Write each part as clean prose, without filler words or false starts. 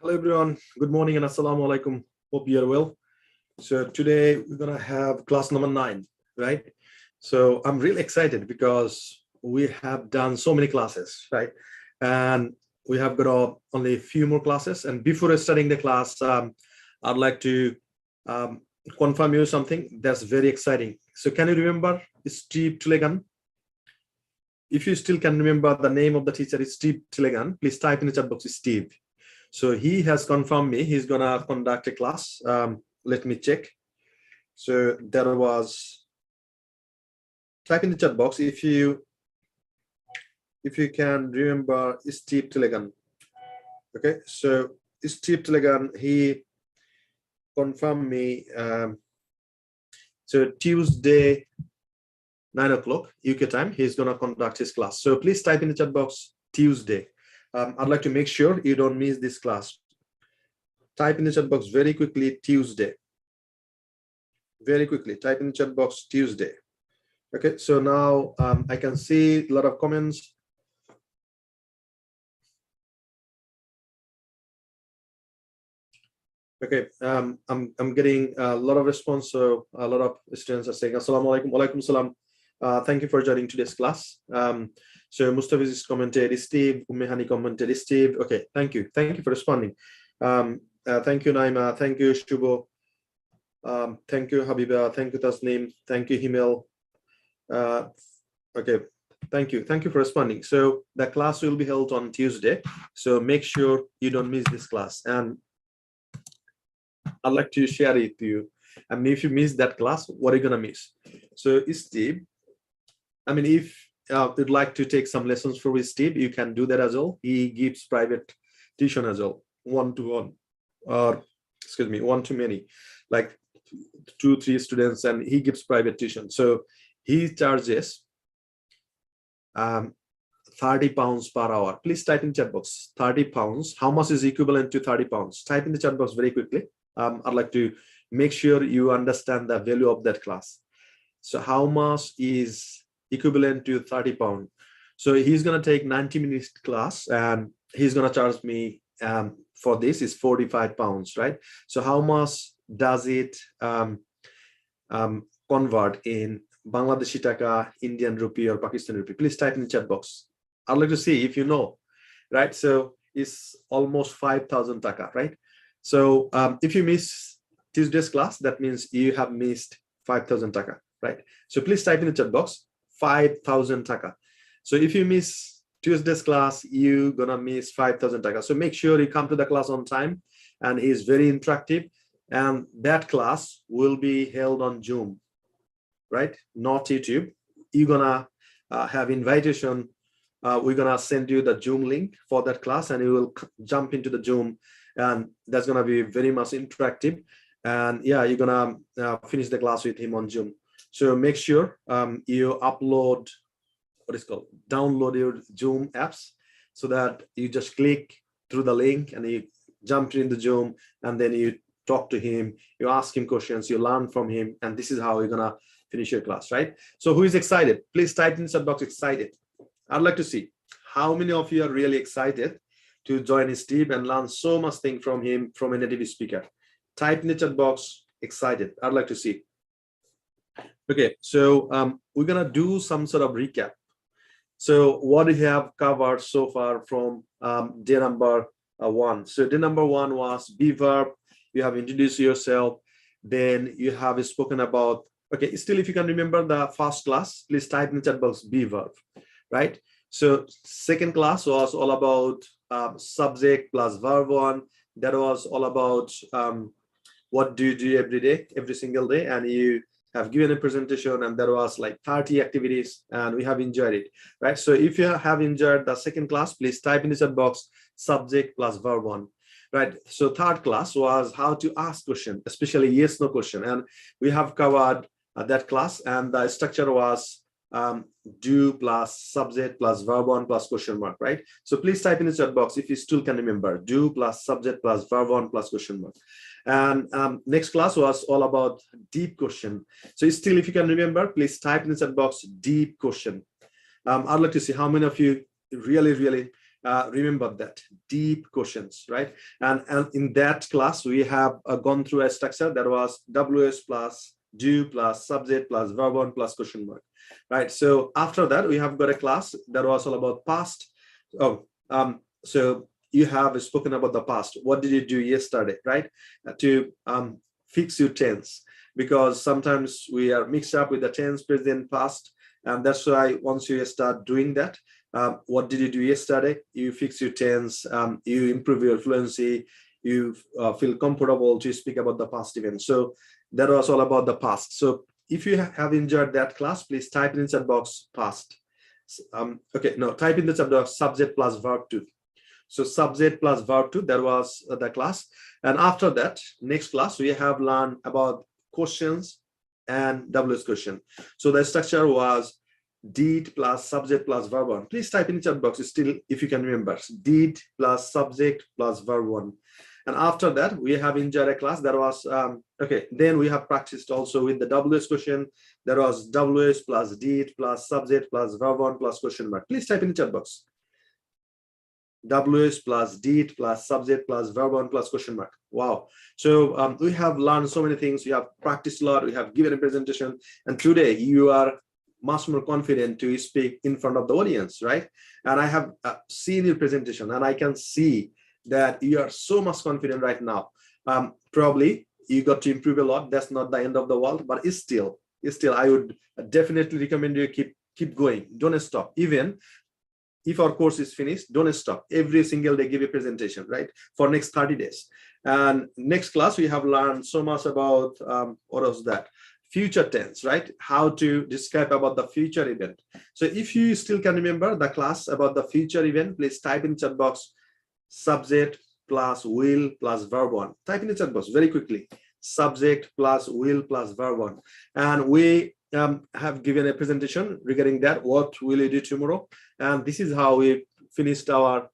Hello everyone, good morning and assalamu alaikum. Hope you are well. So today we're gonna have class number 9, right? So I'm really excited because we have done so many classes, right? And we have got only a few more classes. And before starting the class, I'd like to confirm you something that's very exciting. So can you remember Steve Tillegan? If you still can remember the name of the teacher is Steve Tillegan, please type in the chat box Steve. So he has confirmed me he's gonna conduct a class. Let me check. So there was, type in the chat box if you can remember Steve Tillegan. Okay, so Steve Tillegan, he confirmed me. So Tuesday 9 o'clock UK time, he's gonna conduct his class. So please type in the chat box Tuesday. I'd like to make sure you don't miss this class. Type in the chat box very quickly Tuesday. Very quickly type in the chat box Tuesday. Okay, so now I can see a lot of comments. Okay, I'm getting a lot of response. So a lot of students are saying assalamu alaikum, walaikum salam. Thank you for joining today's class. So Mustafiz commented Steve, Ummehani commented Steve. Okay, thank you for responding. Thank you Naima, thank you Shubo, thank you Habiba, thank you Tasneem, thank you Himel. Okay, thank you for responding. So the class will be held on Tuesday, so make sure you don't miss this class, and I'd like to share it with you. I mean, if you miss that class, what are you gonna miss? So Steve, I mean, if you'd like to take some lessons from Steve, you can do that as well. He gives private tuition as well, one-to-one, or excuse me, one-to-many, like 2-3 students, and he gives private tuition. So he charges 30 pounds per hour. Please type in chat box 30 pounds. How much is equivalent to 30 pounds? Type in the chat box very quickly. I'd like to make sure you understand the value of that class. So how much is equivalent to 30 pounds? So he's going to take 90 minutes class, and he's going to charge me for this is 45 pounds, right? So how much does it convert in Bangladeshi taka, Indian rupee, or Pakistani rupee? Please type in the chat box. I'd like to see if you know, right? So it's almost 5,000 taka, right? So if you miss Tuesday's class, that means you have missed 5,000 taka, right? So please type in the chat box 5,000 taka. So if you miss Tuesday's class, you're gonna miss 5,000 taka. So make sure you come to the class on time, and it's very interactive, and that class will be held on Zoom, right? Not YouTube. You're gonna have invitation. We're gonna send you the Zoom link for that class, and you will jump into the Zoom, and that's gonna be very much interactive. And yeah, you're gonna finish the class with him on Zoom. So make sure you upload, what is called, download your Zoom apps, so that you just click through the link and you jump in the Zoom, and then you talk to him, you ask him questions, you learn from him, and this is how you're gonna finish your class, right? So who is excited? Please type in the chat box excited. I'd like to see how many of you are really excited to join Steve and learn so much thing from him, from a native speaker. Type in the chat box excited. I'd like to see. Okay, so we're gonna do some sort of recap. So what we have covered so far from day number 1. So day number 1 was be verb. You have introduced yourself. Then you have spoken about, okay, still if you can remember the first class, please type in the chat box be verb, right? So second class was all about subject plus verb 1. That was all about what do you do every day, every single day, and you have given a presentation, and there was like 30 activities, and we have enjoyed it, right? So if you have enjoyed the second class, please type in the chat box subject plus verb 1, right? So third class was how to ask question, especially yes no question, and we have covered that class, and the structure was do plus subject plus verb 1 plus question mark, right? So please type in the chat box if you still can remember, do plus subject plus verb 1 plus question mark. And next class was all about deep question. So still, if you can remember, please type in the chat box deep question. I'd like to see how many of you really remember that deep questions, right? And in that class, we have gone through a structure that was WS plus do plus subject plus verb one plus question mark, right? So after that, we have got a class that was all about past. So you have spoken about the past. What did you do yesterday, right? To fix your tense, because sometimes we are mixed up with the tense, present, past, and that's why once you start doing that, what did you do yesterday? You fix your tense, you improve your fluency, you feel comfortable to speak about the past event. So that was all about the past. So if you have enjoyed that class, please type in the chat box past. Okay, no, type in the chat box subject plus verb 2. So subject plus verb 2, that was the class. And after that, next class, we have learned about questions and WS question. So the structure was did plus subject plus verb 1. Please type in the chat box still if you can remember. Did plus subject plus verb 1. And after that, we have enjoyed a class that was, okay, then we have practiced also with the WS question. That was WS plus did plus subject plus verb 1 plus question mark. Please type in the chat box. WS plus did plus subject plus verb 1 plus question mark. Wow. So we have learned so many things. We have practiced a lot. We have given a presentation. And today you are much more confident to speak in front of the audience, right? And I have seen your presentation and I can see that you are so much confident right now. Probably you got to improve a lot. That's not the end of the world, but it's still I would definitely recommend you keep going. Don't stop. Even if our course is finished, don't stop. Every single day give a presentation, right? For next 30 days. And next class, we have learned so much about what was that? Future tense, right? How to describe about the future event. So if you still can remember the class about the future event, please type in chat box subject plus will plus verb 1. Type in the chat box very quickly. Subject plus will plus verb 1. And we have given a presentation regarding that. What will you do tomorrow? And this is how we finished our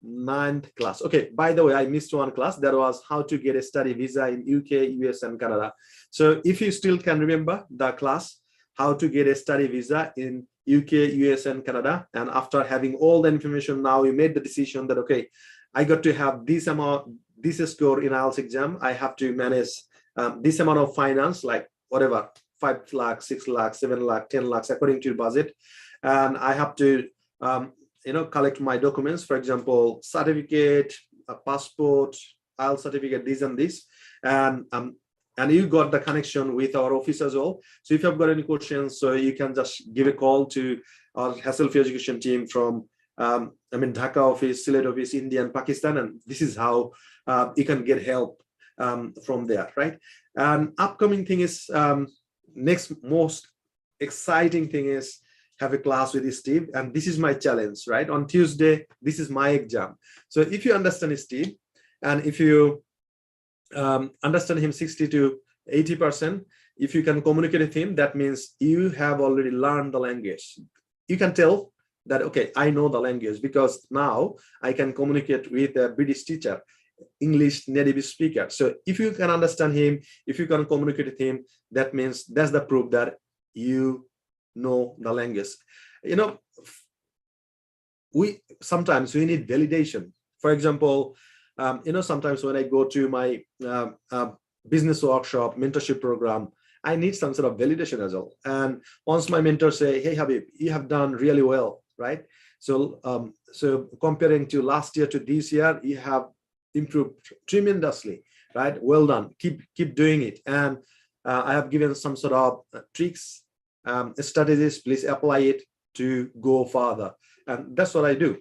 9th class. Okay, by the way, I missed one class. That was how to get a study visa in UK, US, and Canada. So if you still can remember the class, how to get a study visa in UK, US, and Canada. And after having all the information, now you made the decision that, okay, I got to have this amount, this score in IELTS exam. I have to manage this amount of finance, like whatever, 5 lakhs, 6 lakhs, 7 lakhs, 10 lakhs, according to your budget. And I have to, collect my documents, for example, certificate, a passport, IELTS certificate, this and this. And you got the connection with our office as well. So if you've got any questions, so you can just give a call to our Hassle-Free Education team from, Dhaka office, Sylhet office, India and Pakistan. And this is how you can get help from there, right? And upcoming thing is, next most exciting thing is have a class with Steve. And this is my challenge, right? On Tuesday, this is my exam. So if you understand Steve, and if you understand him 60 to 80%, if you can communicate with him, that means you have already learned the language. You can tell that, okay, I know the language because now I can communicate with a British teacher, English native speaker. So if you can understand him, if you can communicate with him, that means that's the proof that you know the language. Sometimes we need validation. For example, sometimes when I go to my business workshop, mentorship program, I need some sort of validation as well. And once my mentors say, hey, Habib, you have done really well, right? So, so comparing to last year to this year, you have improved tremendously, right? Well done. Keep doing it. And I have given some sort of tricks, strategies. Please apply it to go further. And that's what I do.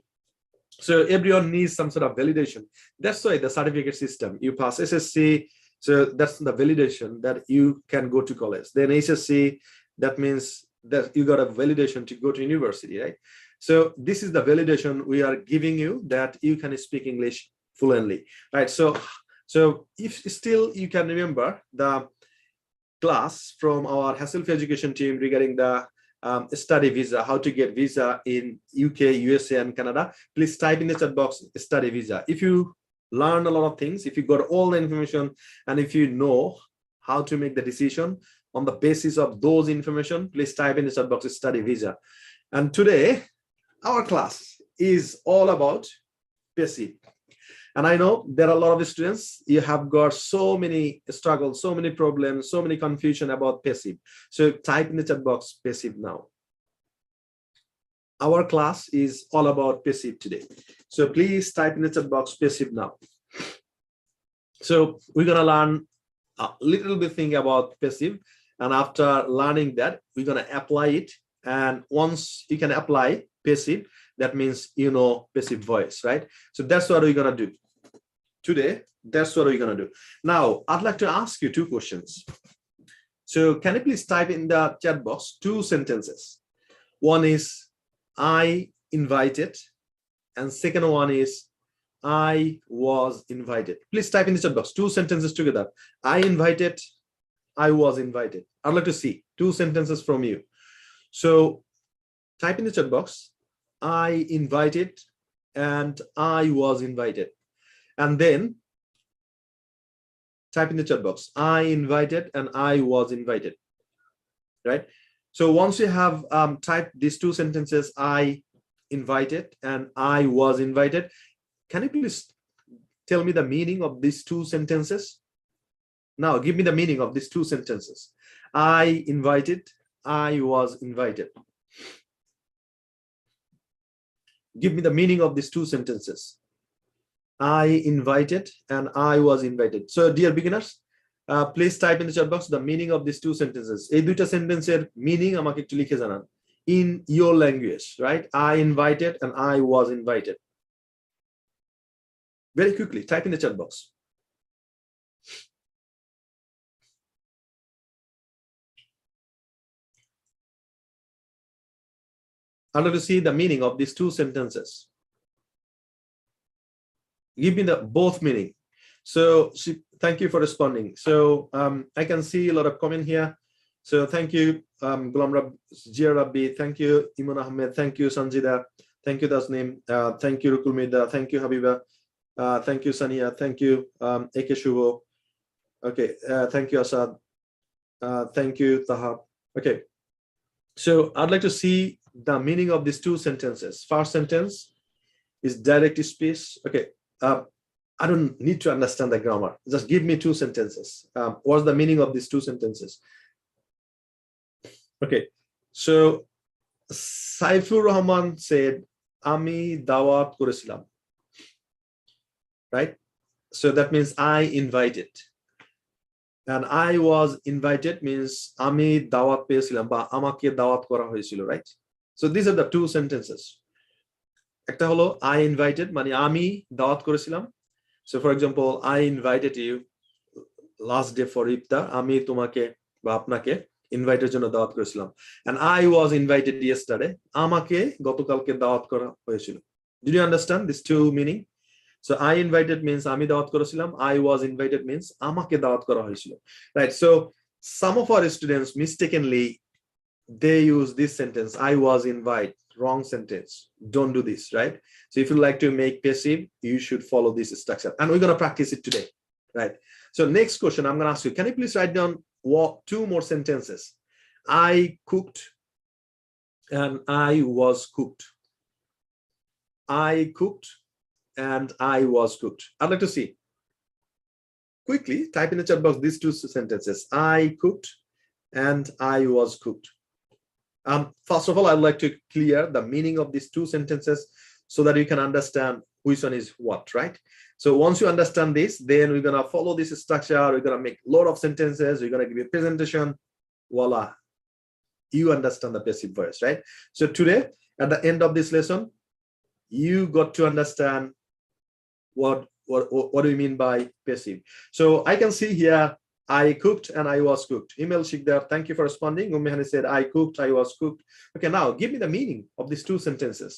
So everyone needs some sort of validation. That's why the certificate system, you pass SSC, so that's the validation that you can go to college. Then HSC, that means that you got a validation to go to university, right? So this is the validation we are giving you that you can speak English fluently, right? So if still you can remember the class from our Hassle-Free Education team regarding the study visa, how to get visa in UK, USA, and Canada, please type in the chat box study visa. If you learn a lot of things, if you got all the information, and if you know how to make the decision on the basis of those information, please type in the chat box study visa. And today, our class is all about passive. And I know there are a lot of students, you have got so many struggles, so many problems, so many confusion about passive. So type in the chat box passive now. Our class is all about passive today. So please type in the chat box passive now. So we're gonna learn a little bit thing about passive, and after learning that, we're gonna apply it. And once you can apply passive, that means you know passive voice, right? So that's what we're gonna do today. That's what we're gonna do. Now, I'd like to ask you two questions. So can you please type in the chat box two sentences? One is I invited, and second one is I was invited. Please type in the chat box two sentences together. I invited, I was invited. I'd like to see two sentences from you. So type in the chat box, I invited and I was invited. And then type in the chat box, I invited and I was invited, right? So once you have typed these two sentences, I invited and I was invited, can you please tell me the meaning of these two sentences? Now, give me the meaning of these two sentences. I invited, I was invited. Give me the meaning of these two sentences. I invited and I was invited. So, dear beginners, please type in the chat box the meaning of these two sentences. এই দুইটা সেন্টেন্সের meaning আমাকে একটু লিখে জানান in your language, right? I invited and I was invited. Very quickly, type in the chat box. I'd like to see the meaning of these two sentences. Give me the both meaning. So thank you for responding. So I can see a lot of comment here. So thank you, Ghulam Rabbi, thank you, Iman Ahmed, thank you, Sanjida, thank you, Tasnim, thank you, Rukulmida, thank you, Habiba, thank you, Sania, thank you, Eke Shuvo, okay, thank you, Asad, thank you, Tahab. Okay, so I'd like to see the meaning of these two sentences. First sentence is directive speech. Okay, I don't need to understand the grammar. Just give me two sentences. What's the meaning of these two sentences? Okay, so Saifur Rahman said, Ami dawat koresilam. Right? So that means I invited. And I was invited means Ami dawat peyesilam ba amake dawat kora hoyechilo, right? So these are the two sentences. Ekta holo I invited mane ami dawat koresilam. So for example, I invited you last day for iftar. Ami tomake ba apnake invite এর জন্য দাওয়াত করেছিলাম, and I was invited yesterday. আমাকে গতকালকে দাওয়াত করা হয়েছিল. Did you understand this two meaning? So I invited means আমি দাওয়াত করেছিলাম, I was invited means আমাকে দাওয়াত করা হয়েছিল, right? So some of our students mistakenly they use this sentence, I was invited. Wrong sentence. Don't do this, right? So if you like to make passive, you should follow this structure, and we're going to practice it today, right? So next question I'm going to ask you, can you please write down two more sentences? I cooked and I was cooked. I cooked and I was cooked. I'd like to see. Quickly type in the chat box these two sentences. I cooked and I was cooked. First of all, I'd like to clear the meaning of these two sentences so that you can understand which one is what, right? So once you understand this, then we're going to follow this structure. We're going to make a lot of sentences. We're going to give you a presentation. Voila. You understand the passive voice, right? So today, at the end of this lesson, you got to understand what do you mean by passive. So I can see here, I cooked and I was cooked. Email Shikdar, thank you for responding. Ummehani said, I cooked, I was cooked. Okay, now give me the meaning of these two sentences.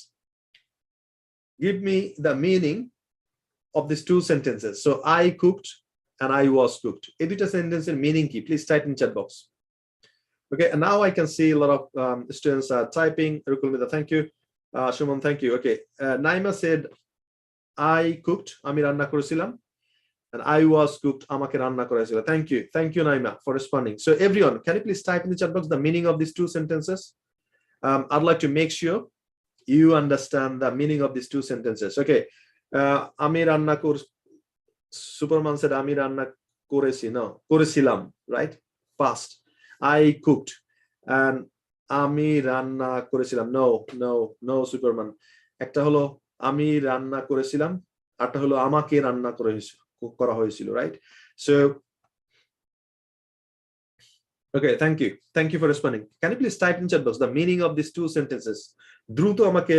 Give me the meaning of these two sentences. So I cooked and I was cooked. Edita sentence in meaning key. Please type in chat box. Okay, and now I can see a lot of students are typing. Rukulmida, thank you. Shuman, thank you. Okay, Naima said, I cooked, ami ranna koresilam, and I was cooked, amake ranna kora hoyechilo. Thank you, Naima, for responding. So everyone, can you please type in the chat box the meaning of these two sentences? I'd like to make sure you understand the meaning of these two sentences. Okay, আমি রান্না Superman said আমি রান্না করেছি, no, করেছিলাম, right? Past. I cooked. And আমি রান্না করেছিলাম, no Superman. একটা হলো আমি রান্না করেছিলাম, আরটা হলো আমাকে রান্না করা হয়েছিল, right? So okay, thank you for responding. Can you please type in chat box the meaning of these two sentences? দ্রুত আমাকে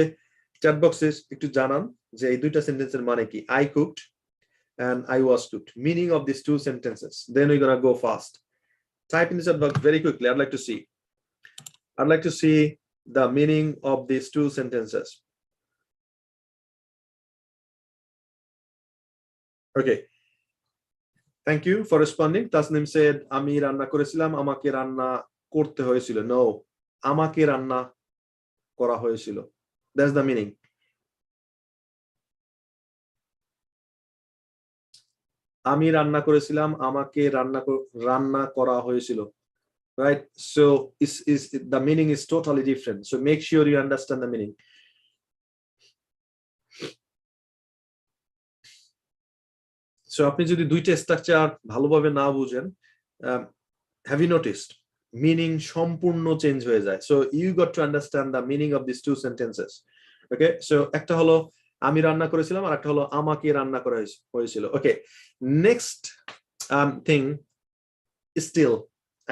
chat boxে একটু জানান যে এই দুইটা সেন্টেন্সের মানে কি। I cooked and I was cooked. Meaning of these two sentences. Then we're gonna go fast. Type in the chat box very quickly. I'd like to see the meaning of these two sentences. Okay. Thank you for responding. Tasnim said, আমি রান্না করেছিলাম, আমাকে রান্না করতে হয়েছিল। No, আমাকে রান্না করা হয়েছিল. That's the meaning. আমি রান্না করেছিলাম, আমাকে রান্না করা হয়েছিল. Right? So the meaning is totally different. So make sure you understand the meaning. So আপনি যদি দুইটা স্ট্রাকচার ভালোভাবে না বুঝেন, have you noticed meaning সম্পূর্ণ চেঞ্জ হয়ে যায়. So you got to understand the meaning of these two sentences. Okay, so একটা হলো আমি রান্না করেছিলাম আর একটা হলো আমাকে রান্না করা হয়েছিল. Okay, next thing is still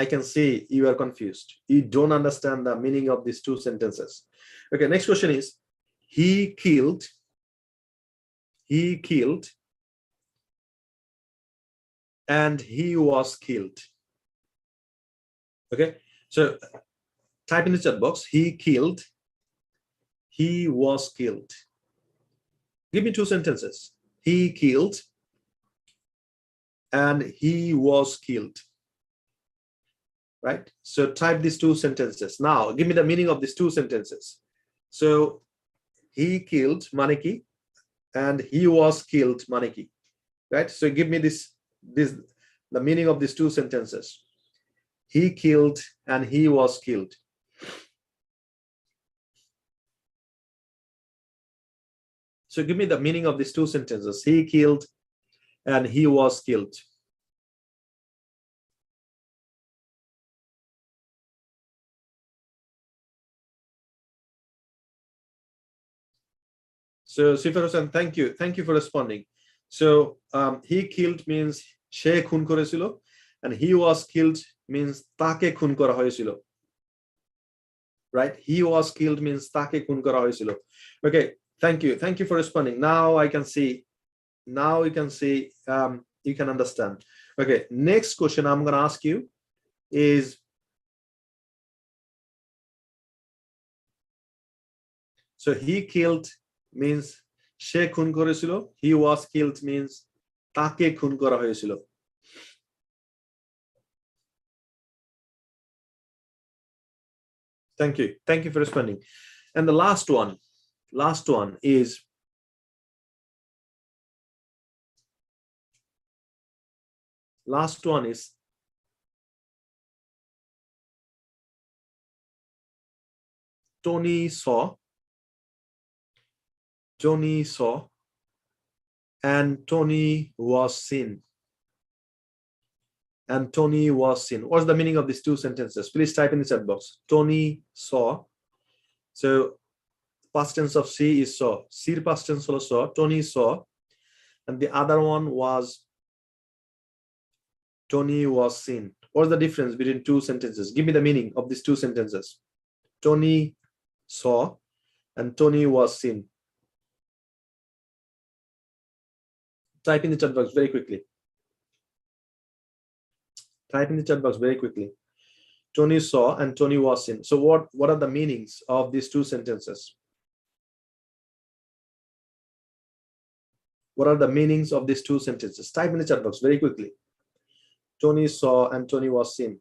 I can see you are confused. You don't understand the meaning of these two sentences. Okay, next question is he killed and he was killed. Okay, so type in the chat box he killed, he was killed. Give me two sentences. He killed and he was killed. Right? So type these two sentences. Now give me the meaning of these two sentences. So he killed maneki and he was killed maneki. Right? So give me the meaning of these two sentences. He killed and he was killed. So give me the meaning of these two sentences. He killed and he was killed. So Sifar Hussain, thank you for responding. So he killed means she খুন করেছিল and he was killed means তাকে খুন করা হয়েছিল. Right? He was killed means তাকে খুন করা হয়েছিল. Okay, thank you for responding. Now I can see, you can understand. Okay, next question I'm going to ask you is, so he killed means she খুন করেছিল, he was killed means তাকে খুন করা হয়েছিল. Thank you for responding. And the last one is Tony saw and Tony was seen. And Tony was seen. What's the meaning of these two sentences? Please type in the chat box. Tony saw. So past tense of see is saw. See past tense also saw. Tony saw. And the other one was Tony was seen. What's the difference between two sentences? Give me the meaning of these two sentences. Tony saw and Tony was seen. Type in the chat box very quickly. Type in the chat box very quickly. Tony saw and Tony was seen. So what are the meanings of these two sentences? What are the meanings of these two sentences? Type in the chat box very quickly. Tony saw and Tony was seen.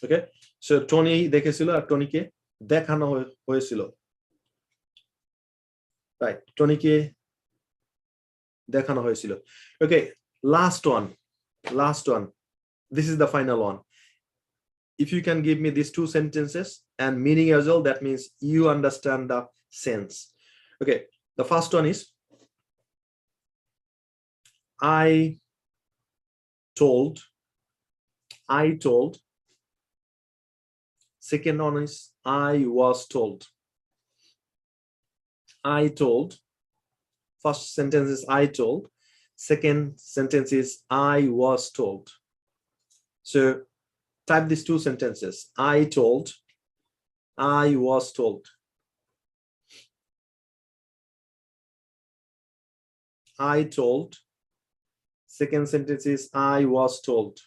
Okay, so Tony দেখেছিল আর টনিকে দেখানো হয়েছিল. Right, টনিকে দেখানো হয়েছিল. Okay, Last one. This is the final one. If you can give me these two sentences and meaning as well, that means you understand the sense. Okay, the first one is I told. Second one is I was told. I told. First sentence is I told. Second sentence is I was told. So type these two sentences. I told. I was told. I told. Second sentence is I was told.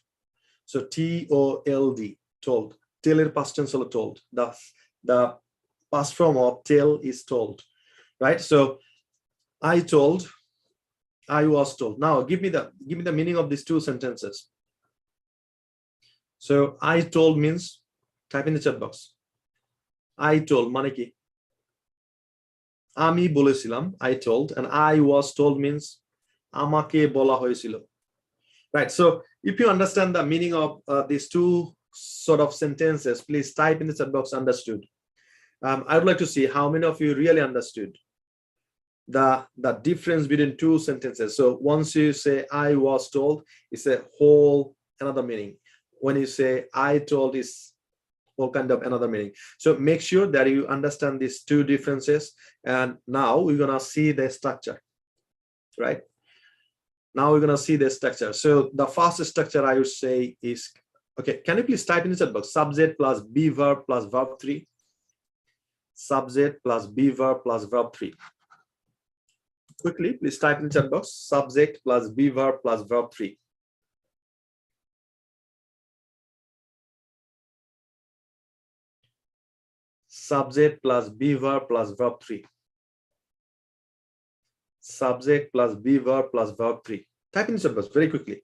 So T-O-L-D, told. Tell er past tense holo told. The past form of tell is told. Right? So I told, I was told. Now give me the meaning of these two sentences. So I told means, type in the chat box. I told মানে কি? আমি বলেছিলাম, I told, and I was told means আমাকে বলা হয়েছিল. Right, so if you understand the meaning of these two sort of sentences, please type in the chat box understood. I would like to see how many of you really understood the difference between two sentences. So once you say I was told, it's a whole another meaning. When you say I told, is all kind of another meaning. So make sure that you understand these two differences. And now we're gonna see the structure, right? Now we're gonna see the structure. So the first structure I would say is, okay, can you please type in the chat box subject plus be verb plus verb 3. Subject plus be verb plus verb 3. Quickly, please type in the chat box subject plus be verb plus verb 3. Subject plus be verb plus verb 3. Subject plus be verb plus verb 3. Type in the chat box very quickly.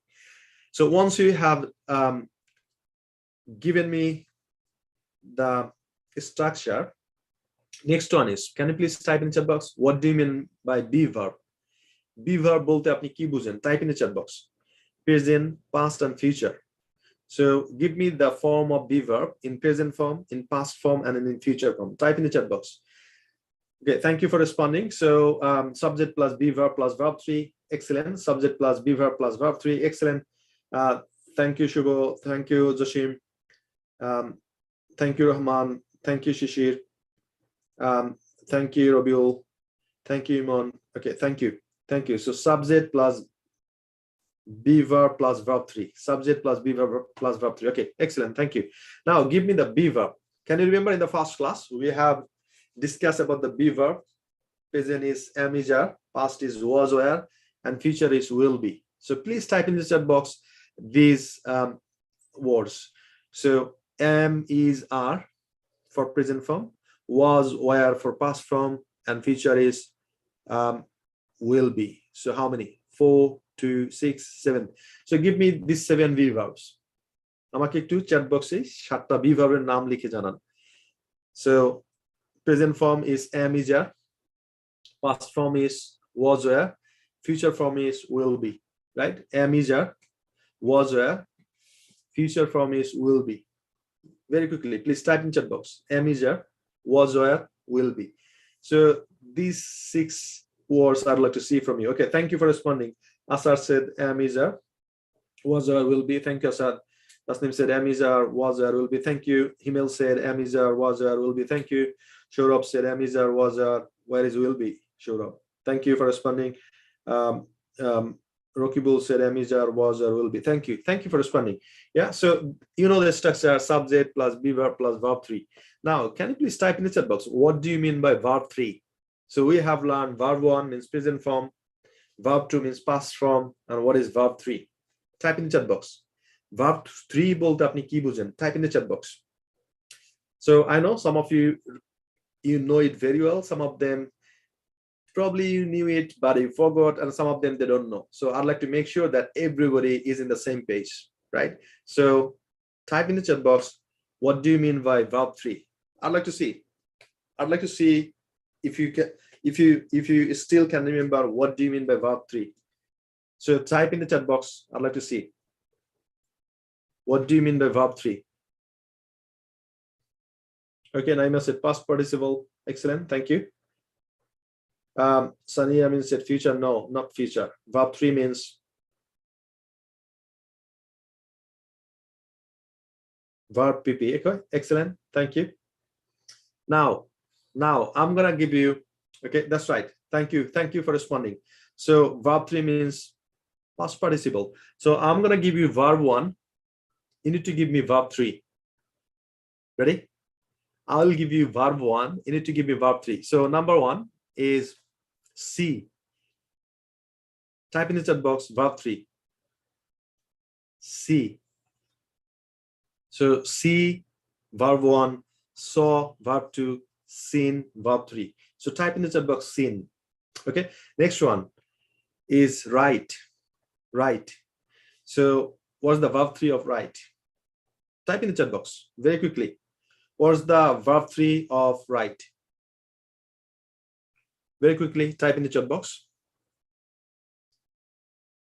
So once you have given me the structure, next one is, can you please type in the chat box what do you mean by be verb? Be verb bolte apni ki bujen? Type in the chat box. Present, past and future. So give me the form of be verb in present form, in past form, and in future form. Type in the chat box. Okay, thank you for responding. So subject plus be verb plus verb 3. Excellent. Subject plus be verb plus verb 3. Excellent. Thank you, Shubho. Thank you, Joshim. Thank you, Rahman. Thank you, Shishir. Thank you, Robiul. Thank you, Iman. Okay, thank you. Thank you. So subject plus be verb plus verb 3. Subject plus be verb plus verb 3. Okay, excellent. Thank you. Now give me the be verb. Can you remember in the first class we have discussed about the be verb? Present is am, is, are, past is was, were, and future is will be. So please type in the chat box these words. So am, is, are for present form, was, were for past form, and future is will be. So how many? 4, 2, 6, 7. So give me these 7 be verbs. আমাকে একটু chat বক্সে 7টা be verb-এর নাম লিখে জানান. So present form is am, is, are, past form is was, were, future form is will be, right? Am, is, are, was, were, future form is will be. Very quickly, please type in chat box. Am, is, are, was, were, will be. So these 6 words I'd like to see from you. Okay, thank you for responding. Asar said am, is, are, was, were, will be. Thank you, Asad. Tasnim said am, is, are, was, were, will be. Thank you. Himel said am, is, are, was, were, will be. Thank you. Shurab said am, is, are, was, are, where is, will be. Shurab, thank you for responding. Rocky Bull said am, is, are, was, or will be. Thank you. Thank you for responding. Yeah, so you know the structure subject plus be verb plus verb 3. Now, can you please type in the chat box what do you mean by verb 3? So we have learned verb 1 means present form, verb 2 means past form, and what is verb 3? Type in the chat box. Verb 3 bolte apni ki bujen? Type in the chat box. So I know some of you know it very well. Some of them probably you knew it, but you forgot, and some of them they don't know. So I'd like to make sure that everybody is in the same page, right? So type in the chat box what do you mean by verb 3? I'd like to see if you can, if you still can remember what do you mean by verb 3. So type in the chat box. I'd like to see. What do you mean by verb 3? Okay, Naima said past participle. Excellent, thank you. Sunny Amin said future. No, not future. Verb 3 means verb PP. Okay, excellent, thank you. Now I'm gonna give you, okay, that's right. Thank you for responding. So verb 3 means past participle. So I'm gonna give you verb 1. You need to give me verb 3. Ready? I'll give you verb 1. You need to give me verb 3. So number 1 is see. Type in the chat box verb 3. See. So see, verb 1, saw, verb 2, seen, verb 3. So type in the chat box seen. Okay. Next one is write. Write. So what's the verb 3 of write? Type in the chat box very quickly. What's the verb 3 of write? Very quickly, type in the chat box.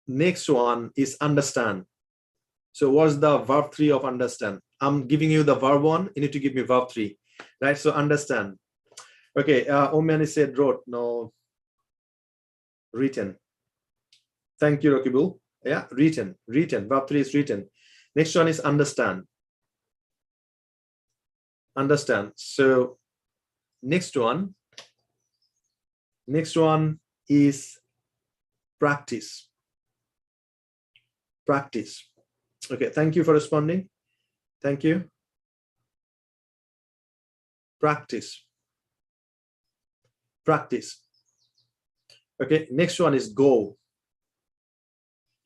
Next one is understand. So what's the verb 3 of understand? I'm giving you the verb 1. You need to give me verb 3. Right? So understand. Okay. Omani said wrote. No. Written. Thank you, Rokibul. Yeah, written. Written. Verb 3 is written. Next one is understand. Understand. So next one is practice. Practice. Okay, thank you for responding. Thank you. Practice. Practice. Okay, next one is go.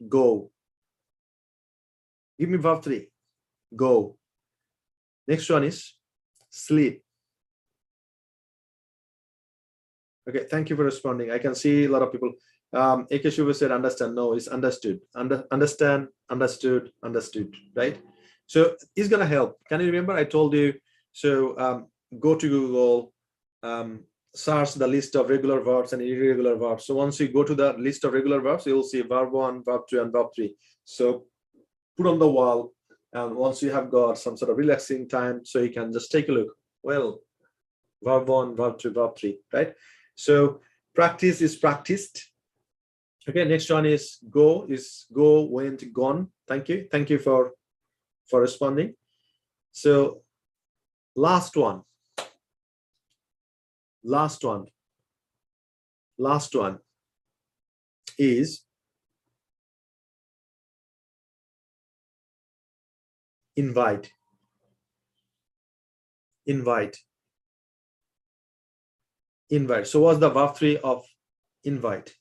Go. Give me verb 3. Go. Next one is sleep. Okay, thank you for responding. I can see a lot of people. Ekeshuva said understand. No, it's understood. Understand, understood, understood, right? So it's gonna help. Can you remember I told you? So go to Google, search the list of regular verbs and irregular verbs. So once you go to the list of regular verbs, you'll see verb 1, verb 2, and verb 3. So put on the wall, and once you have got some sort of relaxing time, so you can just take a look. Well, verb 1, verb 2, verb 3, right? So practice is practiced. Okay, next one is go, went, gone. Thank you for responding. So last one is invite. So what's the verb 3 of invite?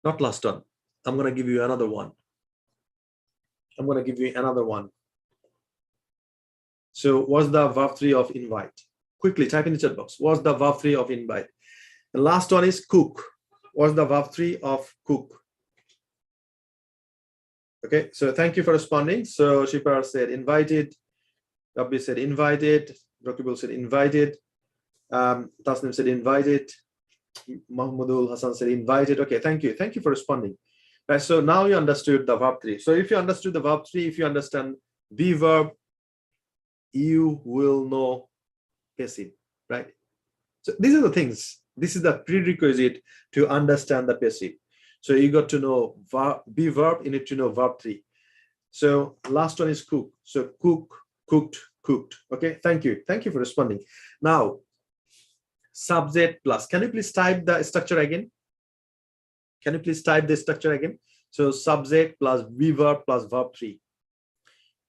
Not last one. I'm going to give you another one. So what's the verb 3 of invite? Quickly type in the chat box. What's the verb 3 of invite? The last one is cook. What's the verb 3 of cook? Okay, so thank you for responding. So Shipar said invited. Rabbi said invited. Rokibul said invited. Tasnim said invited. Mahmoudul Hassan said invited. Okay, thank you for responding. Right, so now you understood the verb 3. So if you understood the verb 3, if you understand be verb, you will know passive, right? So these are the things. This is the prerequisite to understand the passive. So you got to know be verb, you need to know verb 3. So last one is cook. So cook, cooked, cooked. Okay, thank you for responding. Now subject plus. Can you please type the structure again? So subject plus be verb plus verb 3.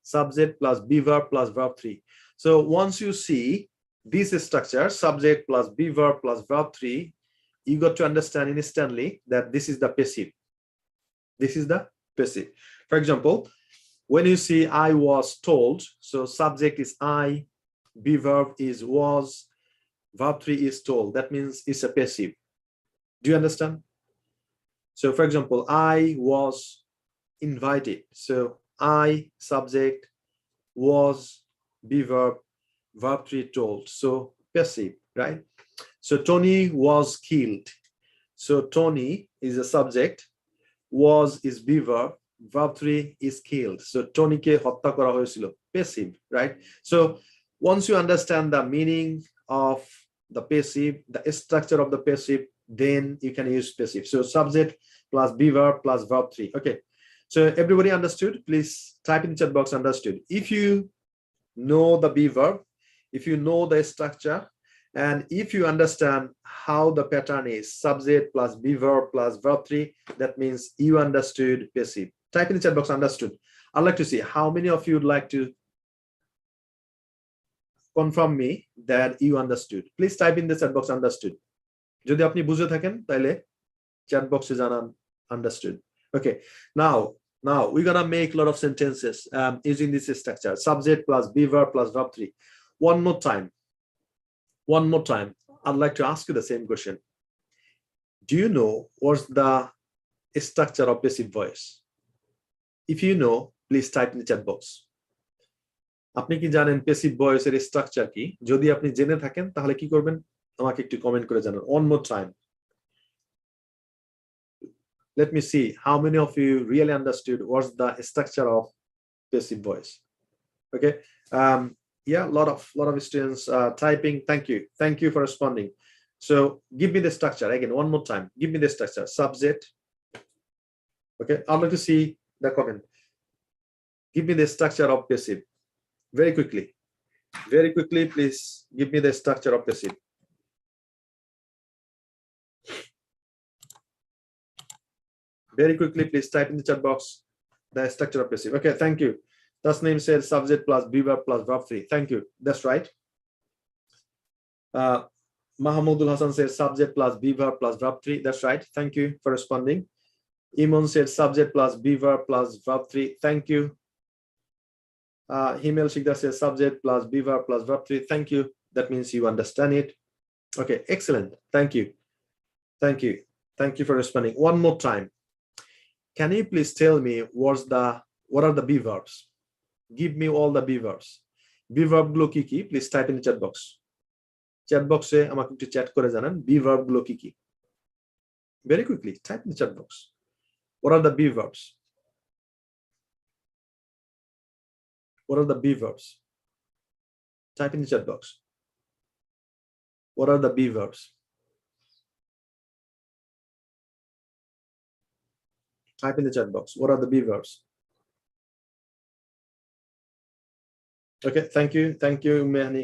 Subject plus be verb plus verb 3. So once you see this structure, subject plus be verb plus verb 3, you got to understand instantly that this is the passive. For example, when you see I was told, so subject is I, be verb is was, verb 3 is told. That means it's a passive. Do you understand? So for example, I was invited. So I, subject, was, be verb, verb 3 told. So passive, right? So Tony was killed. So Tony is a subject. was is be verb, verb 3 is killed. So Tony ke hotta kora hoyechilo, passive, right? So once you understand the meaning of the passive, the structure of the passive, then you can use passive. So subject plus be verb plus verb 3. Okay, so everybody understood? Please type in the chat box understood. If you know the be verb, if you know the structure, and if you understand how the pattern is subject plus be verb plus verb 3, that means you understood passive. Type in the chat box understood. I'd like to see how many of you would like to confirm me that you understood. Please type in the chat box understood. Jodi apni bujhe thaken taile chat box e janan understood. Okay, now we're gonna make a lot of sentences using this structure: subject plus be verb plus verb 3. One more time, I'd like to ask you the same question. Do you know what's the structure of passive voice? If you know, please type in the chat box. আপনি কি জানেন passive ভয়েসের structure কি? যদি আপনি জেনে থাকেন তাহলে কি করবেন আমাকে একটু কমেন্ট করে জানান। One more time. Let me see how many of you really understood what's the structure of passive voice. Okay, yeah, a lot of students typing. Thank you for responding. So give me the structure again one more time. Give me the structure: subject. Okay, I'd like to see the comment. Give me the structure of passive very quickly, please give me the structure of passive. Very quickly, please type in the chat box the structure of passive. Okay, thank you. Tasneem said subject plus be verb plus verb 3. Thank you. That's right. Mahamudul Hassan said subject plus be verb plus verb 3. That's right. Thank you for responding. Imon said subject plus be verb plus verb 3. Thank you. Himel Shikdar says subject plus be verb plus verb 3. Thank you. That means you understand it. Okay, excellent. Thank you for responding. One more time. Can you please tell me what are the be verbs? Give me all the be verbs. Be verb gulo ki ki? Please type in the chat box. Chat box e আমাকে একটু chat করে জানান be verb গুলো কি কি? Very quickly type in the chat box. What are the be verbs? What are the be verbs? Type in the chat box. What are the be verbs? Type in the chat box. What are the be verbs? Okay, thank you, Mehni.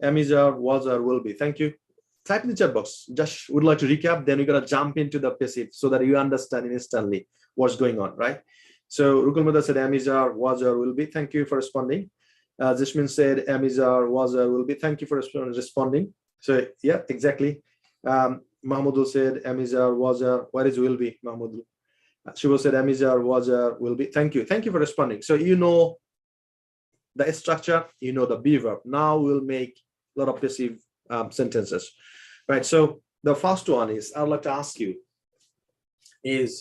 Amizar, was or will be. Thank you. Type in the chat box. Just would like to recap, then we're gonna jump into the passive so that you understand instantly what's going on, right? So Rukul Mada said Amizar, was or will be. Thank you for responding. Zishmin said Amizar, was or will be. Thank you for responding. So yeah, exactly. Mahmoudul said Amizar, was or. Where is will be, Mahmoudul? Shivo said Amizar, was or will be. Thank you for responding. So you know the structure, you know the be verb. Now we'll make a lot of passive sentences, right? So the first one is I would like to ask you is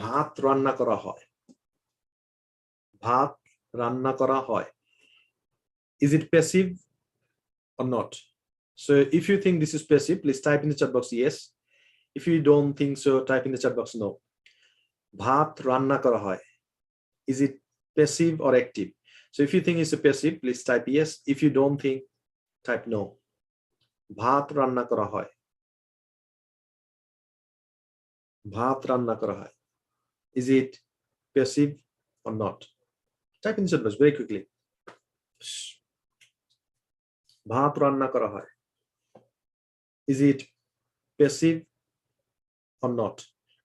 ভাত রান্না করা হয়। ভাত রান্না করা হয়। Is it passive or not? So if you think this is passive, please type in the chat box yes. If you don't think so, type in the chat box no. ভাত রান্না করা হয়. Is it passive or active? So if you think it's a passive, please type yes. If you don't think, type no. ভাত রান্না করা হয়. ভাত রান্না করা হয়. Is it passive or not? Type in the chat box very quickly. ভাত রান্না করা হয়. Is it passive or not?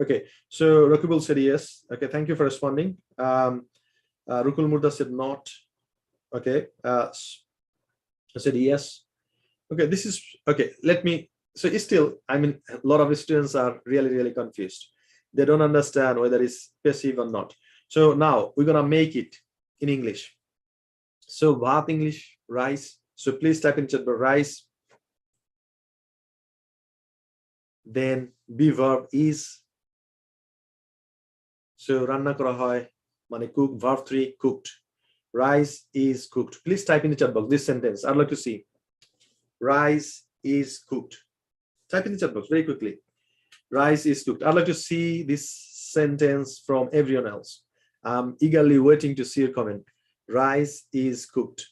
Okay, so Rakibul said yes. Okay, thank you for responding. Rukul Murda said not. Okay, I said yes. Okay, this is okay. Let me. So it's still, I mean, a lot of students are really confused. They don't understand whether it's passive or not. So now we're gonna make it in English. So bhat English, rice. So please type in chat box rice. Then be verb is. So ranna kora hoy mane cook, verb 3 cooked. Rice is cooked. Please type in the chat box this sentence. I'd like to see. Rice is cooked. Type in the chat box very quickly. Rice is cooked. I'd like to see this sentence from everyone else. I'm eagerly waiting to see your comment. Rice is cooked.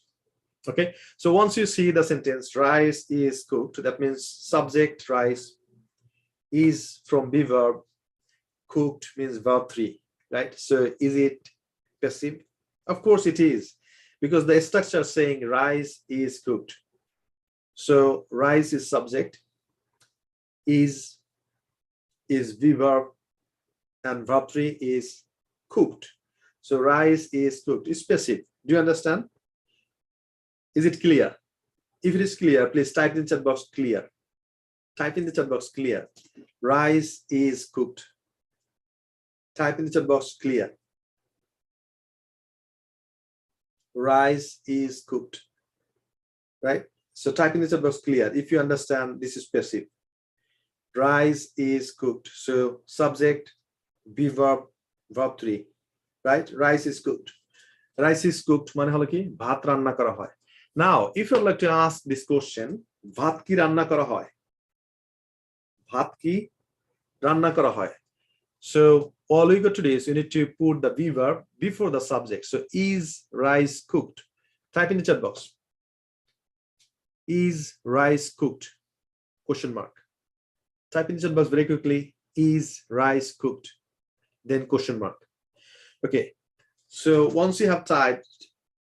Okay, so once you see the sentence rice is cooked, that means subject rice is from be verb, cooked means verb 3, right? So is it passive? Of course it is, because the structure saying rice is cooked. So rice is subject, is be verb, and verb 3 is cooked. So rice is cooked. It's passive. Do you understand? Is it clear? If it is clear, please type in the chat box clear. Type in the chat box clear. Rice is cooked. Type in the chat box clear. Rice is cooked. Right? So type in the chat box clear. If you understand, this is passive. Rice is cooked. So subject, be verb, verb 3. Right? Rice is cooked. Rice is cooked মানে হলো কি ভাত রান্না করা হয়. Now, if you would like to ask this question, ভাত কি রান্না করা হয়? ভাত কি রান্না করা হয়? So all you got to do is you need to put the be verb before the subject. So is rice cooked? Type in the chat box. Is rice cooked? Question mark. Type in the chat box very quickly. Is rice cooked? Then question mark. Okay. So once you have typed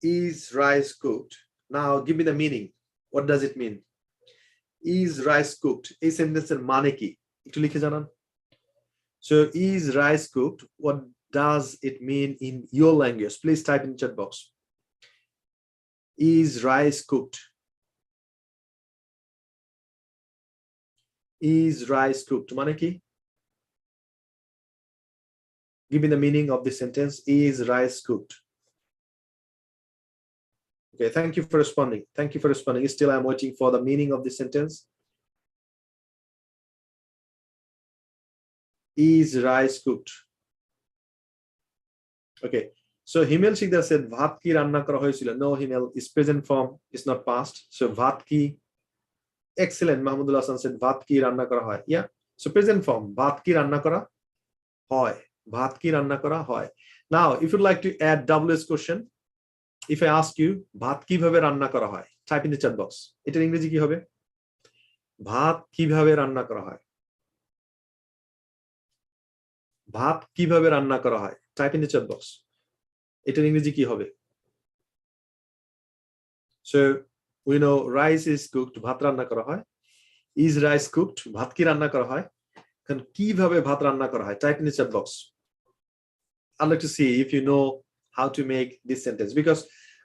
is rice cooked, now give me the meaning. What does it mean? Is rice cooked? A sentence in মানে কি? একটু লিখে জানান. So is rice cooked? What does it mean in your language? Please type in the chat box. Is rice cooked? Is rice cooked? মানে কি? Give me the meaning of the sentence. Is rice cooked? Okay, thank you for responding. Thank you for responding. Still, I'm waiting for the meaning of the sentence. Is rice cooked? Okay, so Himel Shikdar said, Bhat ki ranna kara hoyechilo. No, Himel is present form, it's not past. So Bhat ki. Excellent. Mahmudul Hasan said, Bhat ki ranna kara hoy. Yeah, so present form, Bhat ki ranna kara hoy. Bhat ki ranna kara hoy. Now, if you'd like to add WS question, if I ask you, ভাত কিভাবে রান্না করা হয়? Type in the chat box. এটার ইংরেজি কি হবে? ভাত কিভাবে রান্না করা হয়? ভাত কিভাবে রান্না করা হয়? Type in the chat box. এটার ইংরেজি কি হবে? So, we know rice is cooked, ভাত রান্না করা হয়. Is rice cooked? ভাত কি রান্না করা হয়? কারণ কিভাবে ভাত রান্না করা হয়? Type in the chat box. I'd like to see if you know how to make this sentence, because